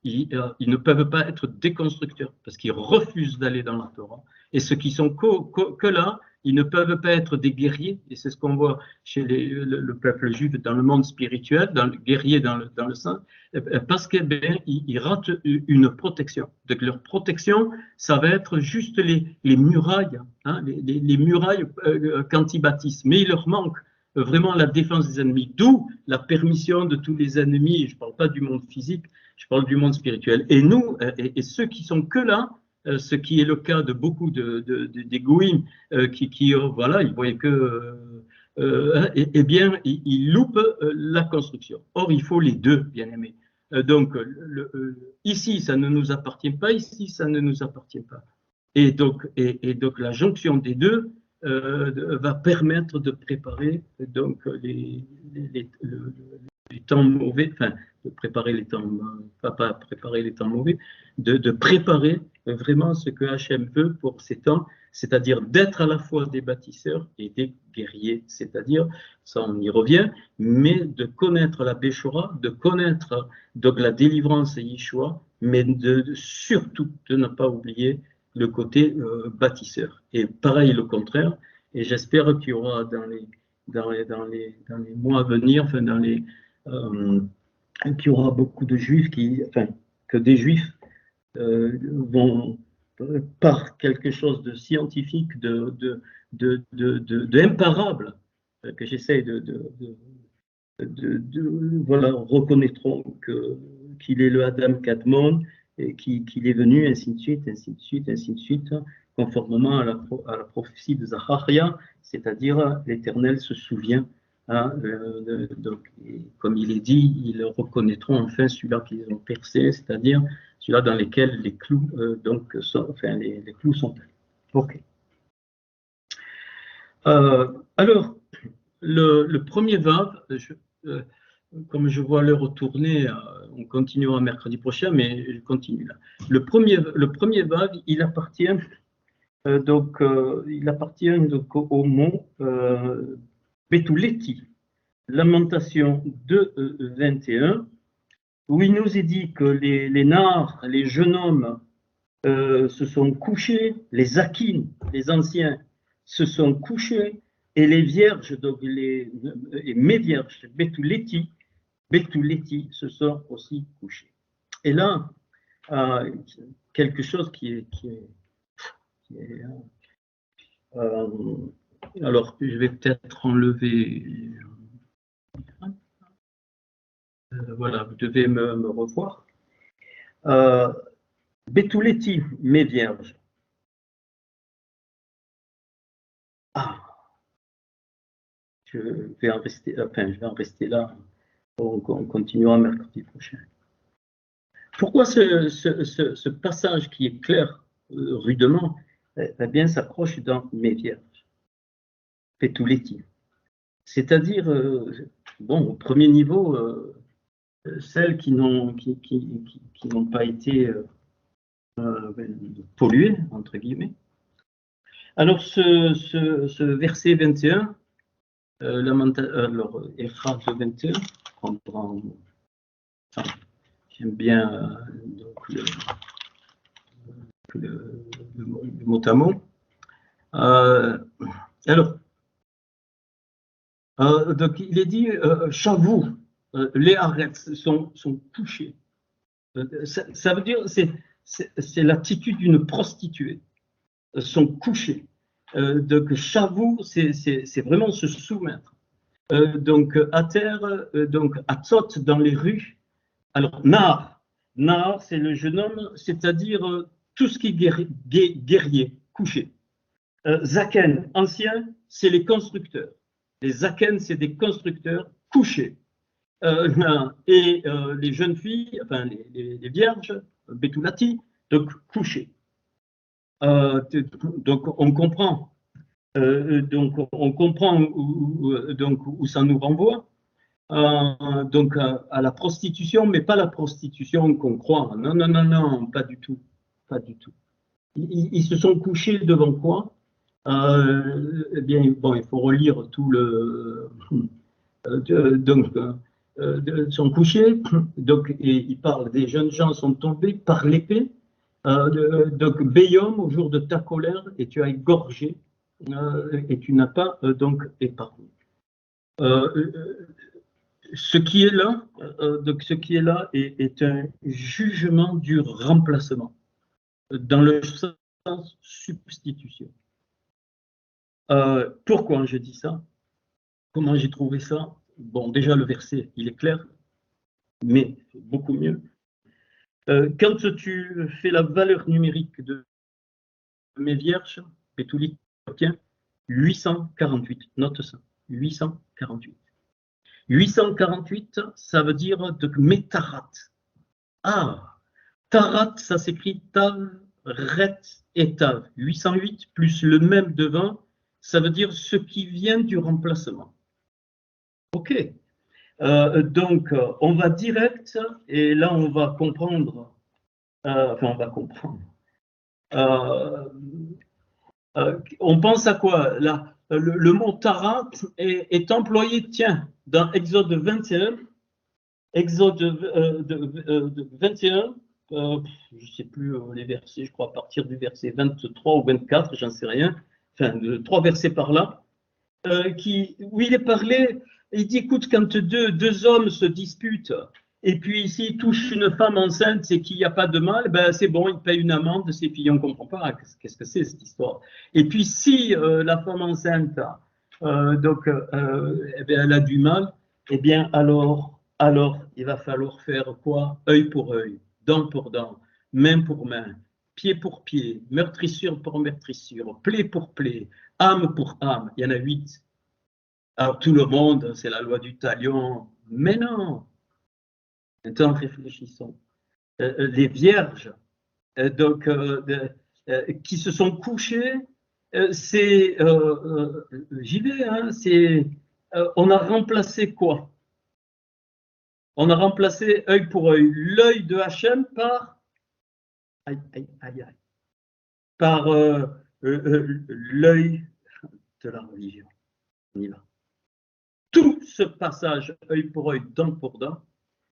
ils ne peuvent pas être déconstructeurs parce qu'ils refusent d'aller dans la Torah. Et ceux qui sont que là, ils ne peuvent pas être des guerriers, et c'est ce qu'on voit chez le peuple juif dans le monde spirituel, dans le guerrier dans le sang, parce qu'ils ratent une protection. Donc leur protection, ça va être juste les murailles, hein, les murailles quand ils bâtissent. Mais il leur manque vraiment la défense des ennemis, d'où la permission de tous les ennemis. Je ne parle pas du monde physique, je parle du monde spirituel. Et nous, et ceux qui sont que là, ce qui est le cas de beaucoup des goïms qui voilà, ils voyaient que, eh bien, ils loupent la construction. Or, il faut les deux, bien aimés. Donc, ici, ça ne nous appartient pas, ici, ça ne nous appartient pas. Et donc la jonction des deux, va permettre de préparer donc les temps mauvais, enfin de préparer les temps, pas préparer les temps mauvais, de préparer vraiment ce que Hachem veut pour ces temps, c'est-à-dire d'être à la fois des bâtisseurs et des guerriers, c'est-à-dire, ça on y revient, mais de connaître la Béchora, de connaître donc la délivrance et Yeshua, mais surtout de ne pas oublier le côté bâtisseur. Et pareil le contraire, et j'espère qu'il y aura dans les mois à venir, enfin qu'il y aura beaucoup de juifs que des juifs vont par quelque chose de scientifique, d'imparable, que j'essaie voilà, reconnaîtront qu'il est le Adam Kadmon et qu'il est venu, ainsi de suite, ainsi de suite, ainsi de suite, conformément à la prophétie de Zacharia, c'est-à-dire l'Éternel se souvient. Hein, donc, comme il est dit, ils reconnaîtront enfin celui-là qu'ils ont percé, c'est-à-dire celui-là dans lequel les clous, les clous sont. Ok. Alors, le premier vav, comme je vois l'heure tourner, on continuera mercredi prochain, mais je continue là. Le premier vav, il appartient donc au mot Betuleti, Lamentation 2, 21, où il nous est dit que les nards, les jeunes hommes, se sont couchés, les Akins, les anciens, se sont couchés, et les vierges, donc et mes vierges, Betuleti, se sont aussi couchés. Et là, quelque chose qui est alors, je vais peut-être enlever. Voilà, vous devez me revoir. Betuleti, mes vierges. Ah, je vais en rester là. On continuera mercredi prochain. Pourquoi ce passage qui est clair rudement, eh bien, s'accroche dans mes vierges? Betuleti. C'est-à-dire, bon, au premier niveau, celles qui n'ont pas été polluées, entre guillemets. Alors, ce verset 21, alors, Ephrate 21, on prend, j'aime bien donc le mot à mot. Alors, donc il est dit, Chavou, les arêtes sont couchés. Ça veut dire, c'est l'attitude d'une prostituée. Sont couchés. Donc, Chavou, c'est vraiment se soumettre. Donc, à terre, donc, à Tzot dans les rues. Alors, Nar, c'est le jeune homme, c'est-à-dire tout ce qui est guerrier, couché. Zaken, ancien, c'est les constructeurs. Les Zaken, c'est des constructeurs couchés. Et les jeunes filles, enfin les vierges, Betulati, donc couchées. Donc on comprend où ça nous renvoie. Donc à la prostitution, mais pas la prostitution qu'on croit. Non, pas du tout, pas du tout. Ils se sont couchés devant quoi? Eh bien, bon, il faut relire tout le. Sont couchés. Donc, et il parle des jeunes gens sont tombés par l'épée. Donc, Béyom, au jour de ta colère, et tu as égorgé, et tu n'as pas donc épargné. Ce qui est là, est un jugement du remplacement, dans le sens substitution. Pourquoi je dis ça? Comment j'ai trouvé ça? Bon, déjà le verset, il est clair, mais beaucoup mieux. Quand tu fais la valeur numérique de mes vierges, Betuli obtient 848, note ça, 848. 848, ça veut dire de Metarat. Ah, Tarat, ça s'écrit Tav, Ret et Tav. 808 plus le même devant, Ça veut dire ce qui vient du remplacement. OK. Donc, on va direct, et là, on va comprendre. Enfin, on va comprendre. On pense à quoi là, le mot Tara est employé, tiens, dans Exode 21, Exode 21, je ne sais plus les versets, je crois à partir du verset 23 ou 24, j'en sais rien, enfin, 3 versets par là, où il est parlé, il dit, écoute, quand deux hommes se disputent, et puis s'ils touchent une femme enceinte, c'est qu'il n'y a pas de mal, ben c'est bon, ils payent une amende, c'est puis on ne comprend pas qu'est-ce que c'est cette histoire. Et puis si la femme enceinte, eh bien, elle a du mal, eh bien alors il va falloir faire quoi? Œil pour œil, dent pour dent, main pour main, pied pour pied, meurtrissure pour meurtrissure, plaie pour plaie, âme pour âme. Il y en a 8. Alors tout le monde, c'est la loi du talion. Mais non. Maintenant, réfléchissons. Les vierges, qui se sont couchées, c'est, j'y vais, hein, on a remplacé quoi? On a remplacé œil pour œil, l'œil de Hachem par, par l'œil de la religion. On y va. Tout ce passage œil pour œil, dent pour dent,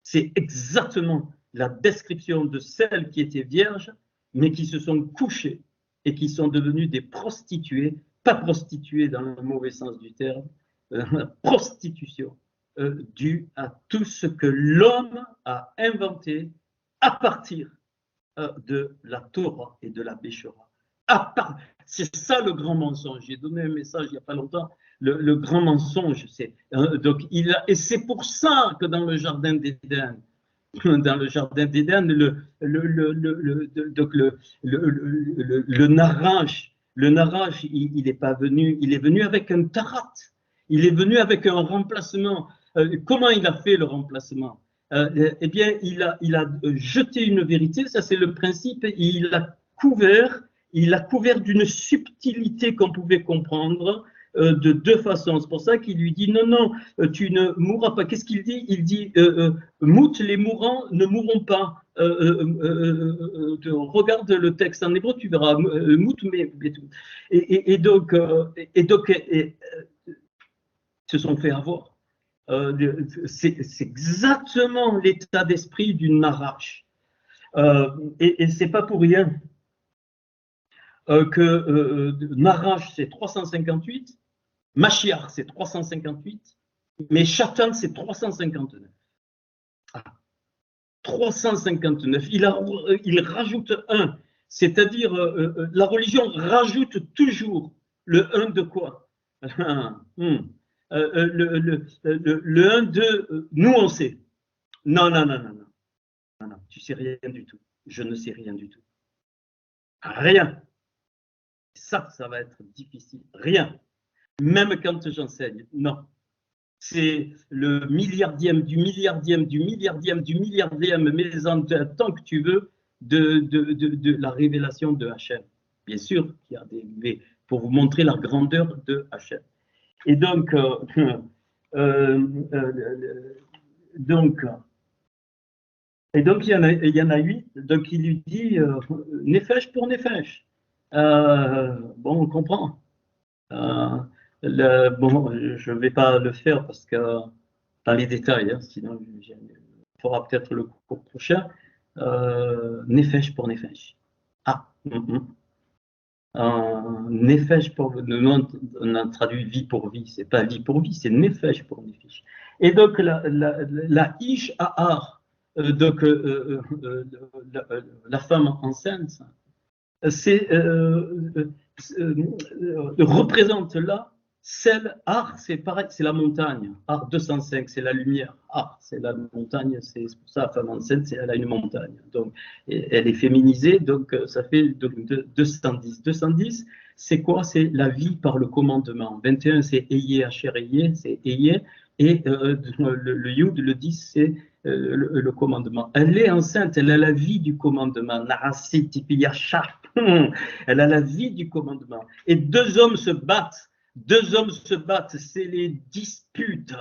c'est exactement la description de celles qui étaient vierges, mais qui se sont couchées et qui sont devenues des prostituées, pas prostituées dans le mauvais sens du terme, la prostitution due à tout ce que l'homme a inventé à partir de la Torah et de la Béchora. C'est ça le grand mensonge. J'ai donné un message il n'y a pas longtemps. Le grand mensonge, et c'est pour ça que dans le jardin d'Éden, le Narash, il n'est pas venu, il est venu avec un tarat, il est venu avec un remplacement. Comment il a fait le remplacement? Eh bien, il a jeté une vérité, ça c'est le principe, et il l'a couvert d'une subtilité qu'on pouvait comprendre de deux façons. C'est pour ça qu'il lui dit non, non, tu ne mourras pas. Qu'est-ce qu'il dit? Il dit mout, les mourants ne mourront pas. Regarde le texte en hébreu, tu verras mout, mais et donc se sont fait avoir. C'est exactement l'état d'esprit d'une Narash. Et c'est pas pour rien que Narash c'est 358, Mashiach c'est 358, mais Shatan c'est 359. 359. Il rajoute 1, c'est-à-dire la religion rajoute toujours le 1 de quoi? Le 1 de nous on sait. Non, tu sais rien du tout. Je ne sais rien du tout. Rien. Ça va être difficile. Rien. Même quand j'enseigne, non. C'est le milliardième du milliardième du milliardième du milliardième, mais tant que tu veux, de la révélation de Hachem. Bien sûr qu'il y a des pour vous montrer la grandeur de Hachem. Et donc, il y en a 8. Donc il lui dit Nefesh pour Nefesh. Bon, on comprend. Bon, je ne vais pas le faire parce que dans les détails, hein, sinon il faudra peut-être le cours prochain. Nefesh pour Nefesh. Nefesh pour on a traduit vie pour vie, c'est pas vie pour vie, c'est Nefesh pour Nefesh. Et donc la Ish Ahar, la femme enceinte, représente là celle, Ar, c'est pareil, c'est la montagne. Ar 205, c'est la lumière. Ar, c'est la montagne, c'est pour ça la femme enceinte, elle a une montagne. Donc, elle est féminisée, donc ça fait 210. 210, c'est quoi? C'est la vie par le commandement. 21, c'est Eye, Hacher, Eye, c'est Eye. Et le Yud, le 10, c'est le commandement. Elle est enceinte, elle a la vie du commandement. Elle a la vie du commandement. Et deux hommes se battent Deux hommes se battent, c'est les disputes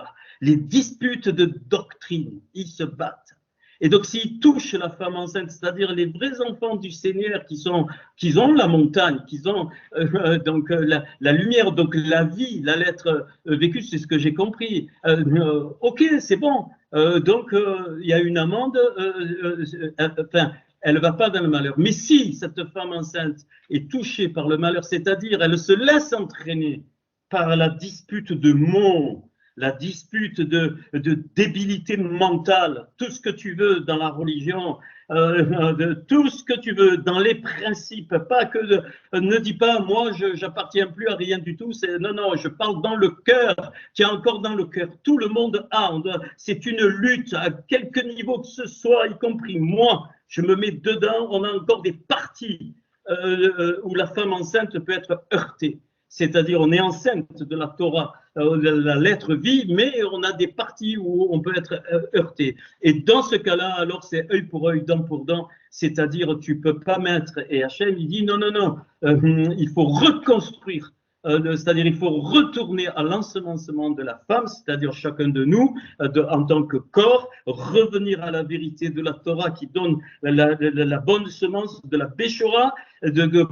de doctrine, ils se battent. Et donc, s'ils touchent la femme enceinte, c'est-à-dire les vrais enfants du Seigneur qui ont la montagne, qui ont donc la lumière, donc la vie, la lettre vécue, c'est ce que j'ai compris. Ok, c'est bon. Donc, il y a une amende. Enfin, elle ne va pas dans le malheur. Mais si cette femme enceinte est touchée par le malheur, c'est-à-dire elle se laisse entraîner par la dispute de mots, la dispute de débilité mentale, tout ce que tu veux dans la religion, de tout ce que tu veux dans les principes, pas que ne dis pas moi je j'appartiens plus à rien du tout, c'est non non, je parle dans le cœur, qui est encore dans le cœur, tout le monde a, c'est une lutte à quelque niveau que ce soit, y compris moi, je me mets dedans, on a encore des parties où la femme enceinte peut être heurtée. C'est-à-dire, on est enceinte de la Torah, la lettre vie, mais on a des parties où on peut être heurté. Et dans ce cas-là, alors c'est œil pour œil, dent pour dent, c'est-à-dire tu peux pas mettre. Et Hachem, il dit non, non, non, il faut reconstruire. C'est-à-dire, il faut retourner à l'ensemencement de la femme, c'est-à-dire chacun de nous, en tant que corps, revenir à la vérité de la Torah qui donne la bonne semence de la Béchora,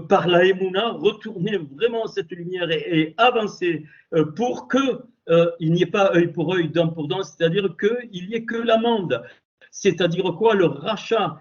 par la Emouna, retourner vraiment à cette lumière et avancer pour qu'il n'y ait pas œil pour œil, dent pour dent, c'est-à-dire qu'il n'y ait que l'amende. C'est-à-dire quoi? Le rachat,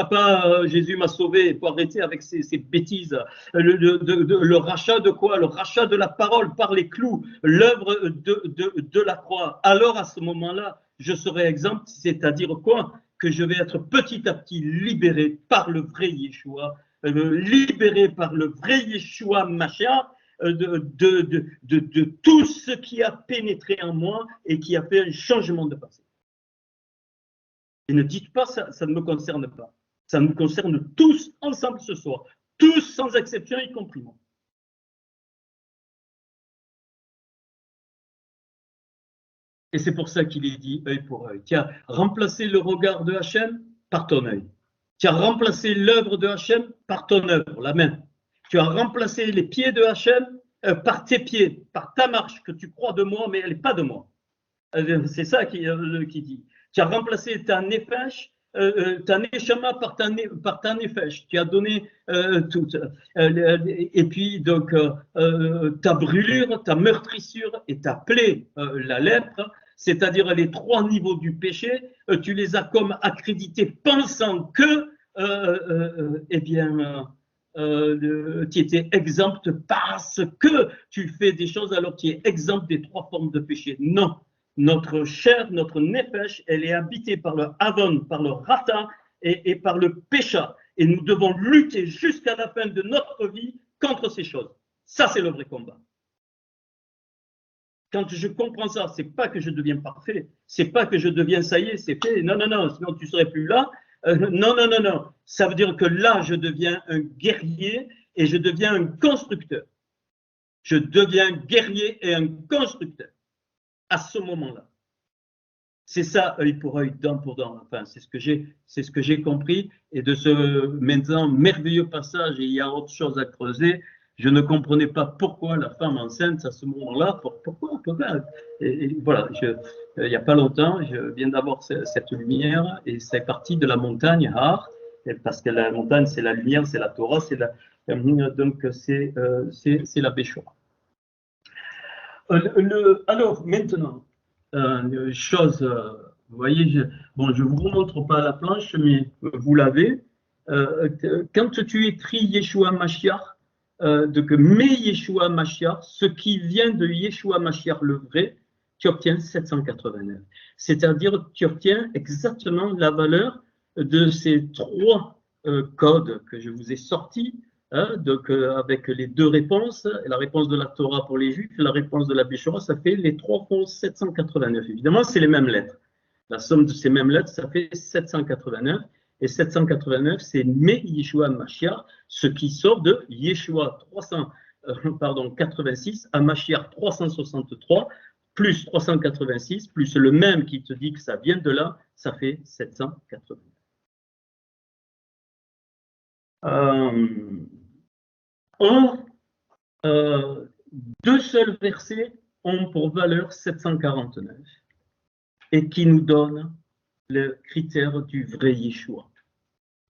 pas Jésus m'a sauvé, il faut arrêter avec ces bêtises. Le rachat de quoi? Le rachat de la parole par les clous, l'œuvre de la croix. Alors à ce moment-là, je serai exempt, c'est-à-dire quoi? Que je vais être petit à petit libéré par le vrai Yeshua, libéré par le vrai Yeshua Mashiach, de tout ce qui a pénétré en moi et qui a fait un changement de passé. Et ne dites pas ça, ça ne me concerne pas. Ça nous concerne tous ensemble ce soir. Tous sans exception, y compris moi. Et c'est pour ça qu'il est dit œil pour œil. Tu as remplacé le regard de Hachem par ton œil. Tu as remplacé l'œuvre de Hachem par ton œuvre, la main. Tu as remplacé les pieds de Hachem par tes pieds, par ta marche que tu crois de moi, mais elle n'est pas de moi. C'est ça qui dit. Tu as remplacé ta nefesh, ta neshama par ta nefesh. Tu as donné tout. Et puis, donc, ta brûlure, ta meurtrissure et ta plaie, la lèpre, c'est-à-dire les trois niveaux du péché, tu les as comme accrédités pensant que, eh bien, tu étais exempt parce que tu fais des choses alors tu es exempt des trois formes de péché. Non. Notre chair, notre nefesh, elle est habitée par le avon, par le rata et par le pécha. Et nous devons lutter jusqu'à la fin de notre vie contre ces choses. Ça, c'est le vrai combat. Quand je comprends ça, c'est pas que je deviens parfait, c'est pas que je deviens ça y est, c'est fait. Non, non, non, sinon tu serais plus là. Non, non, non, non. Ça veut dire que là, je deviens un guerrier et je deviens un constructeur. Je deviens un guerrier et un constructeur à ce moment-là. C'est ça, œil pour œil, dent pour dent. Enfin, c'est ce que j'ai compris. Et de ce maintenant merveilleux passage, et il y a autre chose à creuser. Je ne comprenais pas pourquoi la femme enceinte à ce moment-là. Pourquoi et voilà. Il n'y a pas longtemps, je viens d'avoir cette lumière et c'est parti de la montagne Har, parce que la montagne c'est la lumière, c'est la Torah, donc c'est la Béchora. Alors maintenant. Chose, vous voyez, je ne vous remontre pas la planche, mais vous l'avez. Quand tu écris Yeshua Mashiach, donc mais Yeshua Mashiach, ce qui vient de Yeshua Mashiach le vrai, tu obtiens 789. C'est-à-dire que tu obtiens exactement la valeur de ces trois codes que je vous ai sortis. Donc, avec les deux réponses, la réponse de la Torah pour les Juifs, la réponse de la Béchora, ça fait les trois font 789. Évidemment, c'est les mêmes lettres. La somme de ces mêmes lettres, ça fait 789. Et 789, c'est Me Yeshua Mashiach, ce qui sort de Yeshua 86 à Mashiach 363, plus 386, plus le même qui te dit que ça vient de là, ça fait 789. Or, deux seuls versets ont pour valeur 749 et qui nous donnent le critère du vrai Yeshua,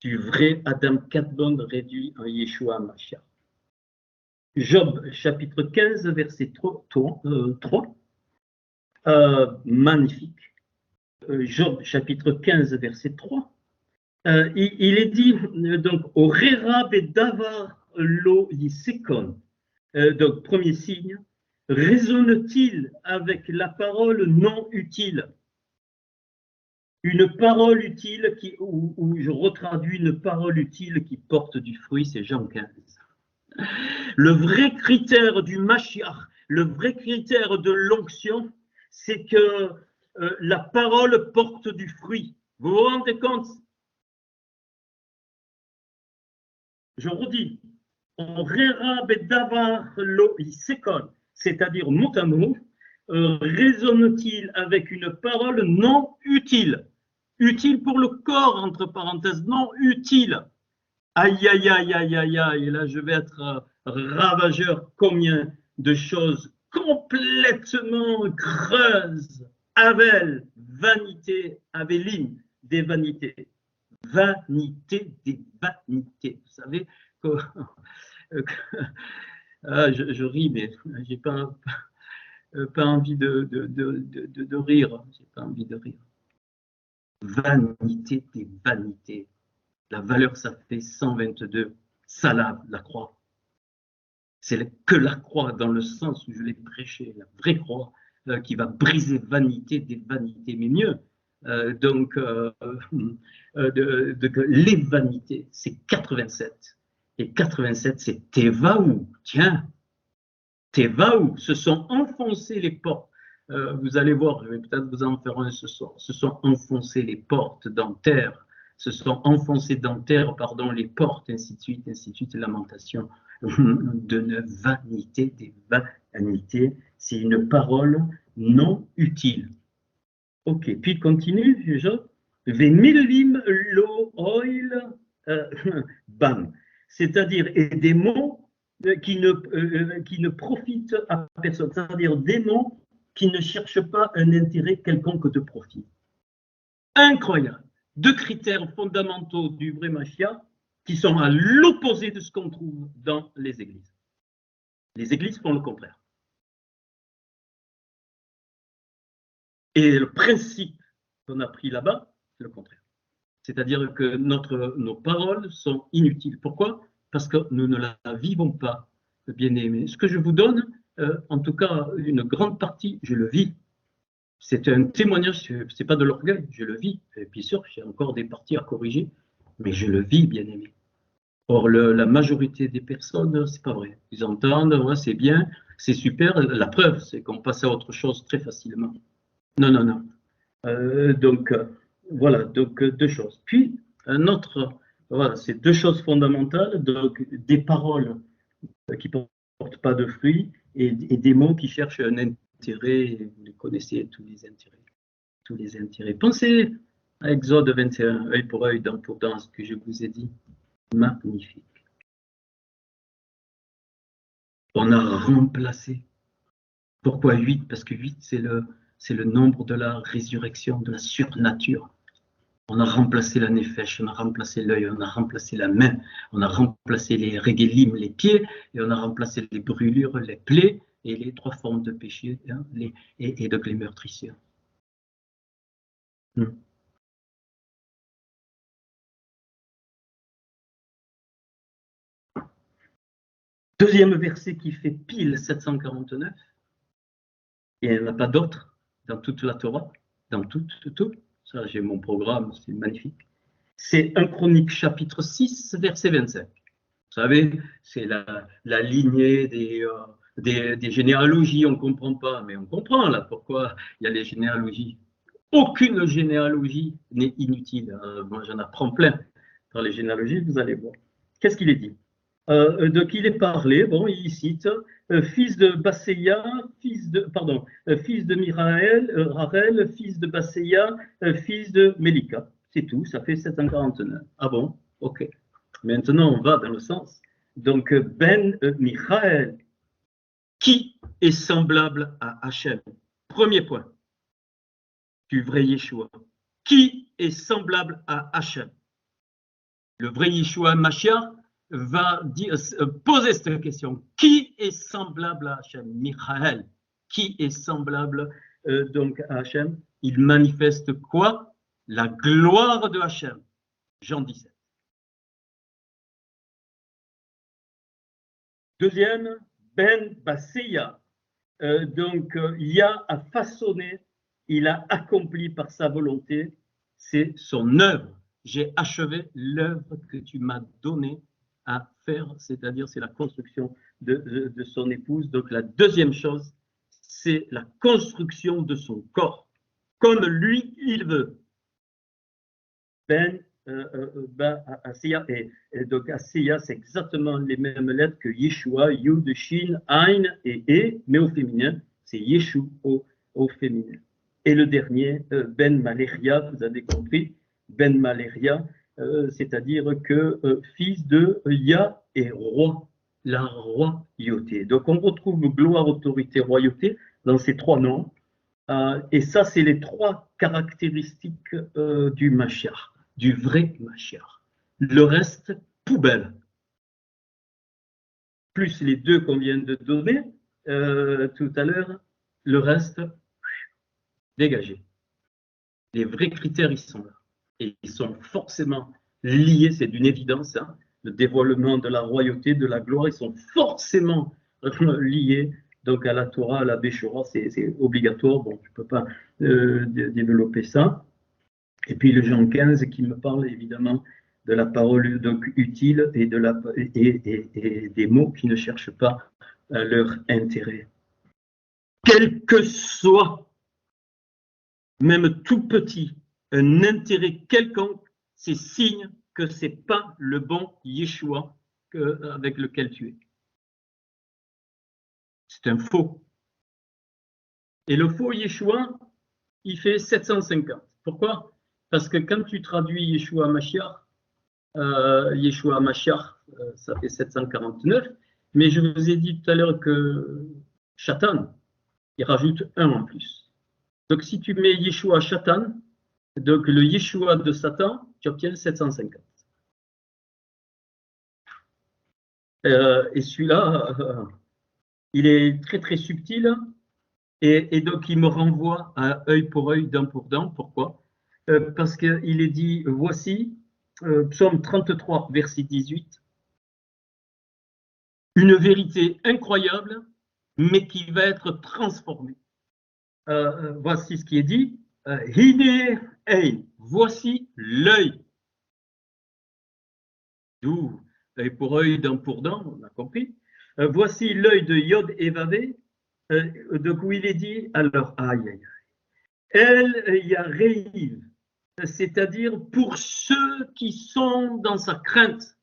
du vrai Adam Kadmon réduit en Yeshua Mashiach. Job chapitre 15 verset 3, magnifique. Job chapitre 15 verset 3, il est dit donc au Rera Bedavar Lo Yisekon, donc premier signe, résonne-t-il avec la parole non utile? Une parole utile où je retraduis une parole utile qui porte du fruit, c'est Jean 15. Le vrai critère du Mashiach, le vrai critère de l'onction, c'est que la parole porte du fruit. Vous vous rendez compte? Je redis, on rera bedavar lo isekon, c'est-à-dire mot à mot, résonne-t-il avec une parole non utile? Utile pour le corps, entre parenthèses, non utile. Aïe, aïe, aïe, aïe, aïe, aïe, et là je vais être ravageur. Combien de choses complètement creuses, Avel, vanité, Aveline, des vanités. Vanité des vanités. Vous savez que, je ris, mais j'ai pas envie de rire. J'ai pas envie de rire. Vanité des vanités. La valeur, ça fait 122. Salab, la croix. C'est que la croix, dans le sens où je l'ai prêché, la vraie croix, qui va briser vanité des vanités, mais mieux. Les vanités, c'est 87. Et 87, c'est Tevaou. Tiens, Tevaou, se sont enfoncées les portes. Vous allez voir, je vais peut-être vous en faire un ce soir. Se sont enfoncées les portes dentaires, se sont enfoncées dentaires, pardon, les portes, ainsi de suite, lamentation de vanité, des vanités. C'est une parole non utile. Ok, puis continue, Vemilim lo oil bam, c'est-à-dire des mots qui ne profitent à personne, c'est-à-dire des mots qui ne cherchent pas un intérêt quelconque de profit. Incroyable. Deux critères fondamentaux du vrai Mashiach qui sont à l'opposé de ce qu'on trouve dans les églises. Les églises font le contraire. Et le principe qu'on a pris là-bas, c'est le contraire. C'est-à-dire que nos paroles sont inutiles. Pourquoi? Parce que nous ne la vivons pas, bien-aimés. Ce que je vous donne, en tout cas, une grande partie, je le vis. C'est un témoignage, ce n'est pas de l'orgueil, je le vis. Et bien sûr, j'ai encore des parties à corriger, mais je le vis, bien-aimés. Or, la majorité des personnes, c'est pas vrai. Ils entendent, ouais, c'est bien, c'est super. La preuve, c'est qu'on passe à autre chose très facilement. Non, non, non. Voilà, donc deux choses. Puis, voilà, c'est deux choses fondamentales, donc des paroles qui ne portent pas de fruits et des mots qui cherchent un intérêt, vous les connaissez, tous les intérêts. Pensez à Exode 21, œil pour œil, dent pour dent, ce que je vous ai dit. Magnifique. On a remplacé. Pourquoi 8? Parce que 8, c'est le nombre de la résurrection, de la surnature. On a remplacé la nefesh, on a remplacé l'œil, on a remplacé la main, on a remplacé les regelim, les pieds, et on a remplacé les brûlures, les plaies, et les trois formes de péché, hein, et donc les meurtrissures. Deuxième verset qui fait pile 749, et il n'y en a pas d'autre dans toute la Torah, dans tout. Ça, j'ai mon programme, c'est magnifique. C'est 1 Chronique chapitre 6, verset 25. Vous savez, c'est la lignée des généalogies, on ne comprend pas, mais on comprend là pourquoi il y a les généalogies. Aucune généalogie n'est inutile. Moi, j'en apprends plein. Dans les généalogies, vous allez voir. Qu'est-ce qu'il est dit? Donc, il est parlé, bon, il cite fils de Basséia, fils de Miraël, Rarel, fils de Basséia, fils de Mélika. C'est tout, ça fait 749. Ah bon? Ok. Maintenant, on va dans le sens. Donc, Ben Michaël, Qui est semblable à Hachem? Premier point, du vrai Yeshua. Qui est semblable à Hachem? Le vrai Yeshua Mashiach va poser cette question. Qui est semblable à Hachem? Michael. Qui est semblable donc à Hachem? Il manifeste quoi? La gloire de Hachem. Jean 17. Deuxième, Ben Baseya. Donc, Yah a façonné, il a accompli par sa volonté, c'est son œuvre. J'ai achevé l'œuvre que tu m'as donnée à faire, c'est-à-dire c'est la construction de son épouse. Donc la deuxième chose, c'est la construction de son corps, comme lui il veut. Ben Asiya, et donc Asiya, c'est exactement les mêmes lettres que Yeshua, Yud, Shin, Ain et E, mais au féminin, c'est Yeshu au féminin. Et le dernier, Ben Maleria, vous avez compris, Ben Maleria, c'est-à-dire que fils de Yah et roi, la royauté. Donc on retrouve gloire, autorité, royauté dans ces trois noms. Et ça, c'est les trois caractéristiques du Mashiach, du vrai Mashiach. Le reste, poubelle. Plus les deux qu'on vient de donner tout à l'heure, le reste, dégagé. Les vrais critères, ils sont là. Et ils sont forcément liés, c'est d'une évidence, hein, le dévoilement de la royauté, de la gloire, ils sont forcément liés donc à la Torah, à la Béchora, c'est obligatoire. Bon, je ne peux pas développer ça. Et puis le Jean 15 qui me parle évidemment de la parole donc utile et, et des mots qui ne cherchent pas leur intérêt. Quel que soit, même tout petit, un intérêt quelconque, c'est signe que ce n'est pas le bon Yeshua avec lequel tu es. C'est un faux. Et le faux Yeshua, il fait 750. Pourquoi? Parce que quand tu traduis Yeshua Mashiach, ça fait 749, mais je vous ai dit tout à l'heure que Shatan, il rajoute 1 en plus. Donc si tu mets Yeshua Shatan, donc le Yeshua de Satan, tu obtiens 750. Et celui-là, il est très très subtil, et donc il me renvoie à œil pour œil, dent pour dent. Pourquoi? Parce qu'il est dit, voici, psaume 33, verset 18, une vérité incroyable, mais qui va être transformée. Voici ce qui est dit, Hine ein, voici l'œil. D'où œil pour œil, dent pour dent, on a compris. Voici l'œil de Yod et Vavé, donc où il est dit, alors, aïe, aïe, aïe. El Yareiv, c'est-à-dire pour ceux qui sont dans sa crainte,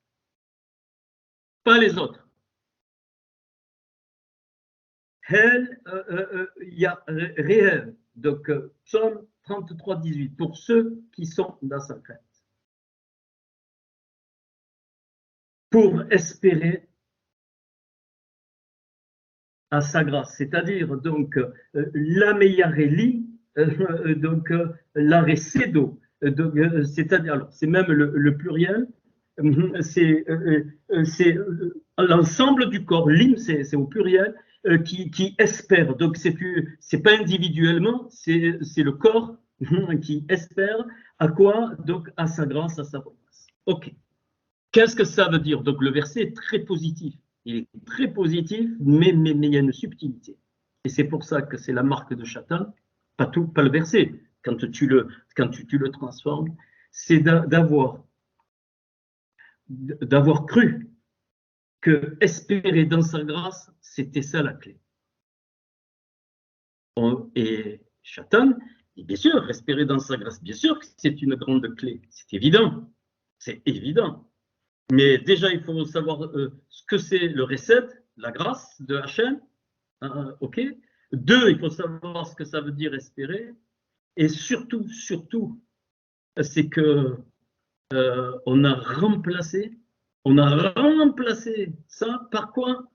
pas les autres. El Yareiv, donc psaume 33, 18, pour ceux qui sont dans sa crainte. Pour espérer à sa grâce, c'est-à-dire donc la Meyareli, donc la Recedo, c'est-à-dire, c'est même le pluriel, c'est l'ensemble du corps, l'hymne c'est au pluriel, qui espère, donc c'est pas individuellement, c'est le corps qui espère à quoi? Donc à sa grâce, à sa promesse. Ok. Qu'est-ce que ça veut dire? Donc le verset est très positif. Il est très positif, mais il y a une subtilité. Et c'est pour ça que c'est la marque de Shatan, pas le verset. Quand tu le transformes, c'est d'avoir cru que espérer dans sa grâce, c'était ça la clé. Et Shatan dit bien sûr, espérer dans sa grâce, bien sûr que c'est une grande clé. C'est évident. C'est évident. Mais déjà, il faut savoir ce que c'est le recette, la grâce de Hachem. Ok. 2, il faut savoir ce que ça veut dire espérer. Et surtout, c'est que on a remplacé ça par quoi?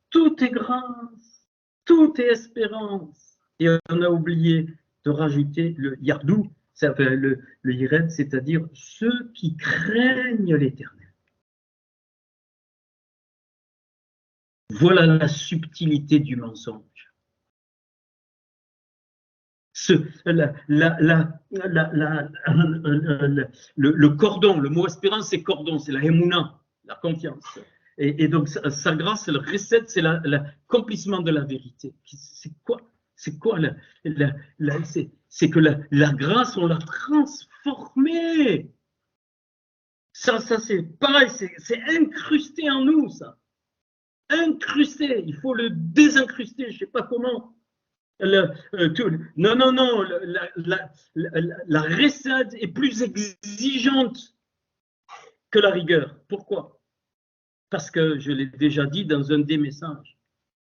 tout est grâce, tout est espérance. Et on a oublié de rajouter le yardou, enfin, le yired, c'est-à-dire ceux qui craignent l'Éternel. Voilà la subtilité du mensonge. Le cordon, le mot espérance, c'est cordon, c'est la émouna, la confiance. Et donc, sa grâce, c'est le recette, c'est l'accomplissement de la vérité. C'est quoi? C'est quoi? C'est que la grâce, on l'a transformée. Ça c'est pareil, c'est incrusté en nous, ça. Incrusté, il faut le désincruster, je ne sais pas comment. Non, la recette est plus exigeante que la rigueur. Pourquoi? Parce que, je l'ai déjà dit dans un des messages,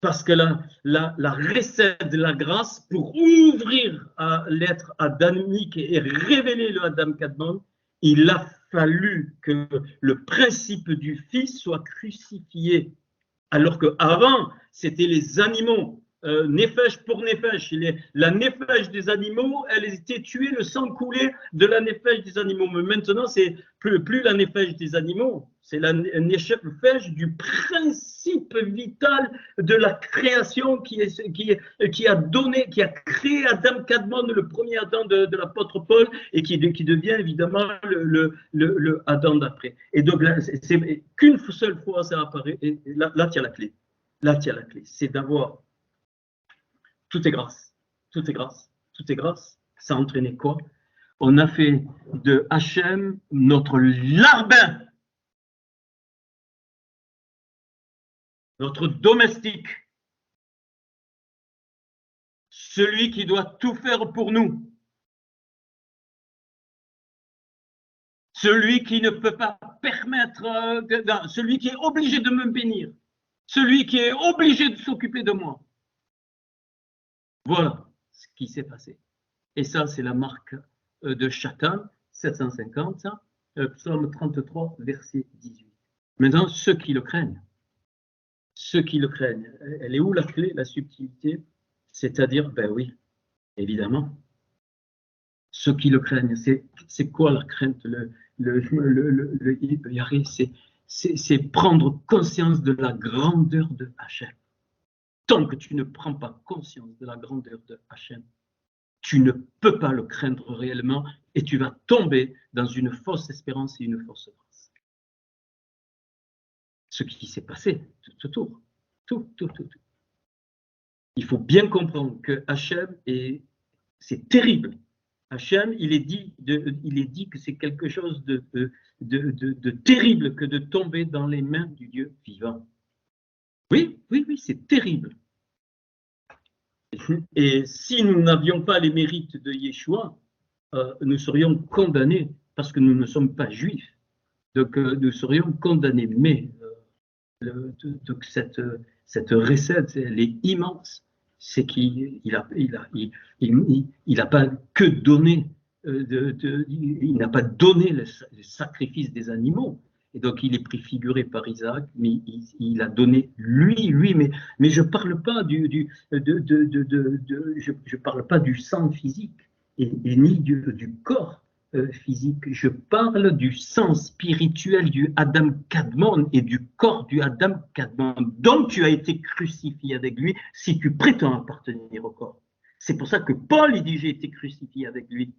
parce que la recette de la grâce, pour ouvrir l'être adamique et révéler le Adam Kadmon, il a fallu que le principe du Fils soit crucifié. Alors qu'avant, c'était les animaux, nefesh pour nefesh. La nefesh des animaux, elle était tuée, le sang coulait de la nefesh des animaux. Mais maintenant, c'est plus la nefesh des animaux, c'est la nefesh du principe vital de la création qui a créé Adam Kadmon, le premier Adam de l'apôtre Paul, et qui devient évidemment le Adam d'après. Et donc, c'est qu'une seule fois ça apparaît, et là tu as la clé. Là, tu as la clé. C'est d'avoir. Tout est grâce. Tout est grâce. Tout est grâce. Ça a entraîné quoi? On a fait de Hachem notre larbin, notre domestique, celui qui doit tout faire pour nous, celui qui ne peut pas permettre, celui qui est obligé de me bénir, celui qui est obligé de s'occuper de moi. Voilà ce qui s'est passé. Et ça, c'est la marque de Chatan, 750, psaume 33, verset 18. Maintenant, ceux qui le craignent, elle est où la clé, la subtilité? C'est-à-dire, ben oui, évidemment, ceux qui le craignent, c'est quoi la crainte? C'est prendre conscience de la grandeur de Hachem. Tant que tu ne prends pas conscience de la grandeur de Hachem, tu ne peux pas le craindre réellement et tu vas tomber dans une fausse espérance et une fausse grâce. Ce qui s'est passé tout autour, tout. Il faut bien comprendre que Hachem, c'est terrible. Hachem, il est dit que c'est quelque chose de terrible que de tomber dans les mains du Dieu vivant. Oui, c'est terrible. Et si nous n'avions pas les mérites de Yeshua, nous serions condamnés parce que nous ne sommes pas juifs. Donc nous serions condamnés. Mais donc cette recette, elle est immense. C'est qu'il n'a pas que donné, il n'a pas donné le sacrifice des animaux. Et donc, il est préfiguré par Isaac, mais il a donné lui. Mais je ne parle pas je parle pas du sang physique et ni du corps physique. Je parle du sang spirituel du Adam Kadmon et du corps du Adam Kadmon. Donc, tu as été crucifié avec lui si tu prétends appartenir au corps. C'est pour ça que Paul, il dit, j'ai été crucifié avec lui.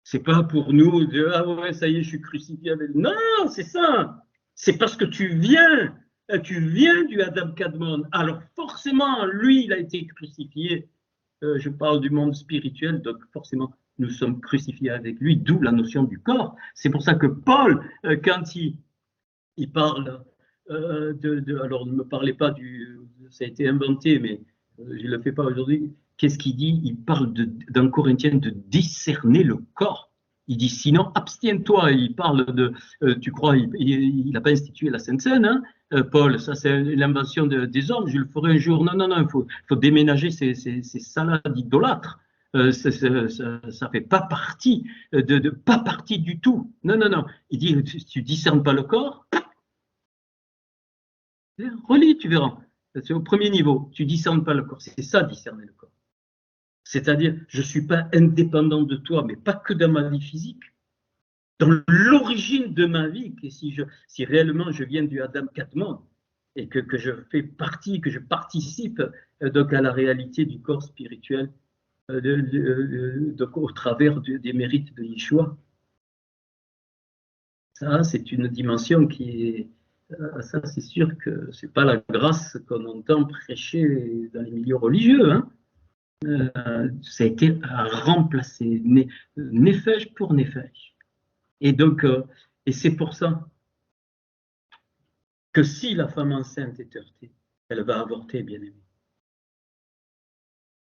C'est pas pour nous de ah ouais, ça y est, je suis crucifié avec lui. Non, c'est ça. C'est parce que tu viens du Adam Kadmon. Alors forcément, lui, il a été crucifié. Je parle du monde spirituel, donc forcément, nous sommes crucifiés avec lui, d'où la notion du corps. C'est pour ça que Paul, quand il parle alors ne me parlez pas ça a été inventé, mais je ne le fais pas aujourd'hui. Qu'est-ce qu'il dit? Il parle dans Corinthiens de discerner le corps. Il dit sinon, abstiens-toi. Il parle tu crois, il n'a pas institué la Sainte Seine, hein, Paul, ça c'est l'invention des hommes, je le ferai un jour. Non, il faut déménager ces salades idolâtres. Ça ne fait pas partie, pas partie du tout. Non. Il dit, tu discernes pas le corps, Relis, tu verras. C'est au premier niveau. Tu ne discernes pas le corps. C'est ça, discerner le corps. C'est-à-dire, je ne suis pas indépendant de toi, mais pas que dans ma vie physique. Dans l'origine de ma vie, que si réellement je viens du Adam Kadmon et que je fais partie, que je participe donc à la réalité du corps spirituel donc au travers des mérites de Yeshua. Ça, c'est une dimension qui est... Ça, c'est sûr que ce n'est pas la grâce qu'on entend prêcher dans les milieux religieux. Hein. Ça a été remplacé, Nefesh pour Nefesh. Et donc, et c'est pour ça que si la femme enceinte est heurtée, elle va avorter, bien aimé.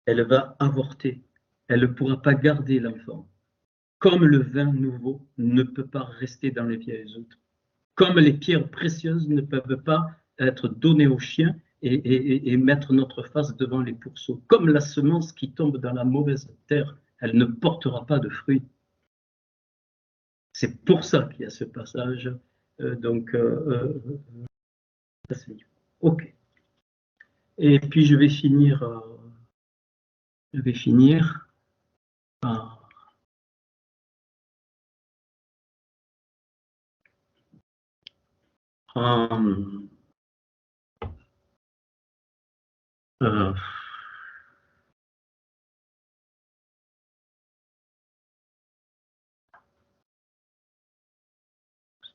Elle va avorter. Elle ne pourra pas garder l'enfant. Comme le vin nouveau ne peut pas rester dans les vieilles outres. Comme les pierres précieuses ne peuvent pas être données aux chiens et mettre notre face devant les pourceaux. Comme la semence qui tombe dans la mauvaise terre, elle ne portera pas de fruits. C'est pour ça qu'il y a ce passage. Ok. Et puis je vais finir par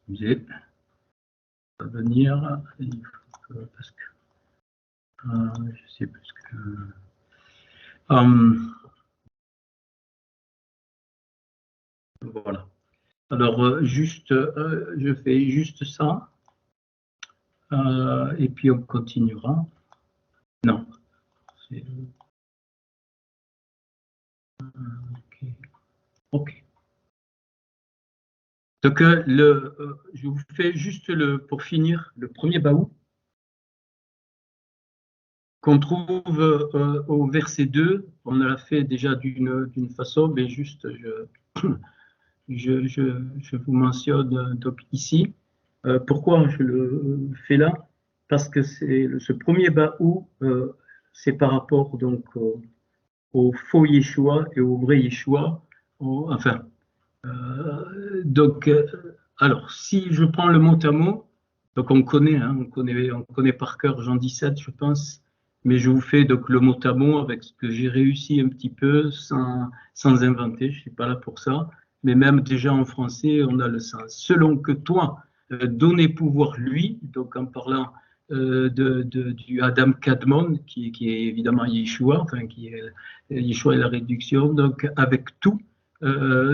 excusez, venir, parce que je sais plus que voilà. Alors juste, je fais juste ça et puis on continuera. Non. Ok. Ok. Donc je vous fais juste pour finir le premier baou qu'on trouve au verset 2. On l'a fait déjà d'une façon, mais juste je vous mentionne donc ici. Pourquoi je le fais là? Parce que ce premier baou, c'est par rapport donc au faux Yeshua et au vrai Yeshua. Enfin, donc, alors, si je prends le mot à mot, donc on connaît, hein, on connaît par cœur Jean 17, je pense, mais je vous fais donc le mot à mot avec ce que j'ai réussi un petit peu sans inventer, je ne suis pas là pour ça, mais même déjà en français, on a le sens. Selon que toi, donnez pouvoir lui, donc en parlant du Adam Kadmon, qui est évidemment Yeshua, enfin qui est Yeshua et la réduction, donc avec tout,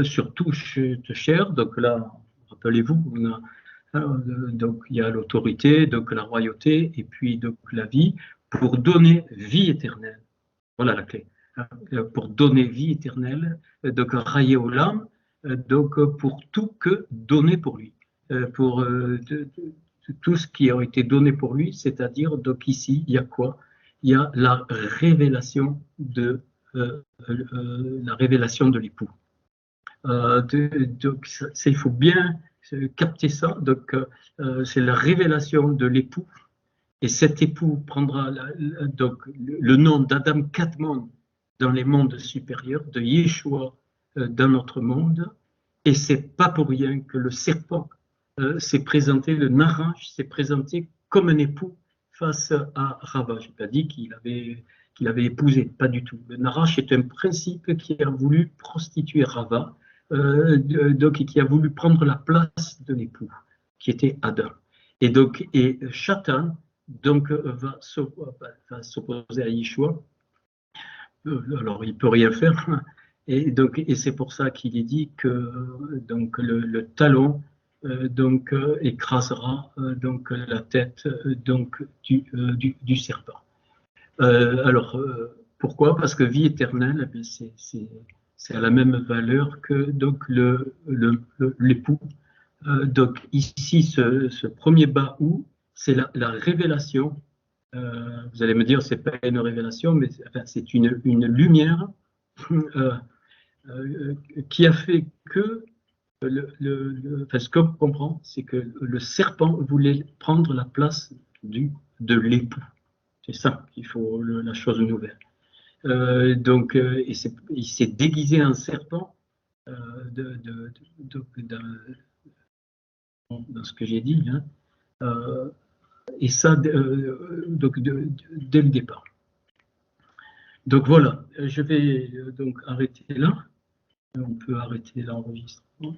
sur touche chair. Donc là, rappelez-vous, donc il y a l'autorité, donc la royauté, et puis donc la vie, pour donner vie éternelle. Voilà la clé. Pour donner vie éternelle, donc railler au l'âme, donc pour tout que donner pour lui, pour tout ce qui a été donné pour lui, c'est-à-dire donc ici il y a quoi? Il y a la révélation de l'époux. Donc, il faut bien capter ça. Donc, c'est la révélation de l'époux. Et cet époux prendra donc, le nom d'Adam Kadmon dans les mondes supérieurs, de Yeshua dans notre monde. Et c'est pas pour rien que le serpent s'est présenté, le Narash s'est présenté comme un époux face à Rava. Je n'ai pas dit qu'il avait épousé, pas du tout. Le Narash est un principe qui a voulu prostituer Rava, donc qui a voulu prendre la place de l'époux, qui était Adam. Et donc, Shatan donc va s'opposer à Yeshua. Alors, il peut rien faire. Et c'est pour ça qu'il est dit que donc le talon écrasera donc la tête donc du serpent. Alors pourquoi? Parce que vie éternelle, c'est à la même valeur que donc l'époux. Donc ici, ce premier baou, c'est la révélation. Vous allez me dire, c'est pas une révélation, mais enfin, c'est une lumière qui a fait que enfin, ce qu'on comprend, c'est que le serpent voulait prendre la place de l'époux. C'est ça qu'il faut, la chose nouvelle. Donc, il s'est déguisé en serpent dans ce que j'ai dit, hein, et ça donc dès le départ. Donc voilà, je vais donc arrêter là. On peut arrêter l'enregistrement.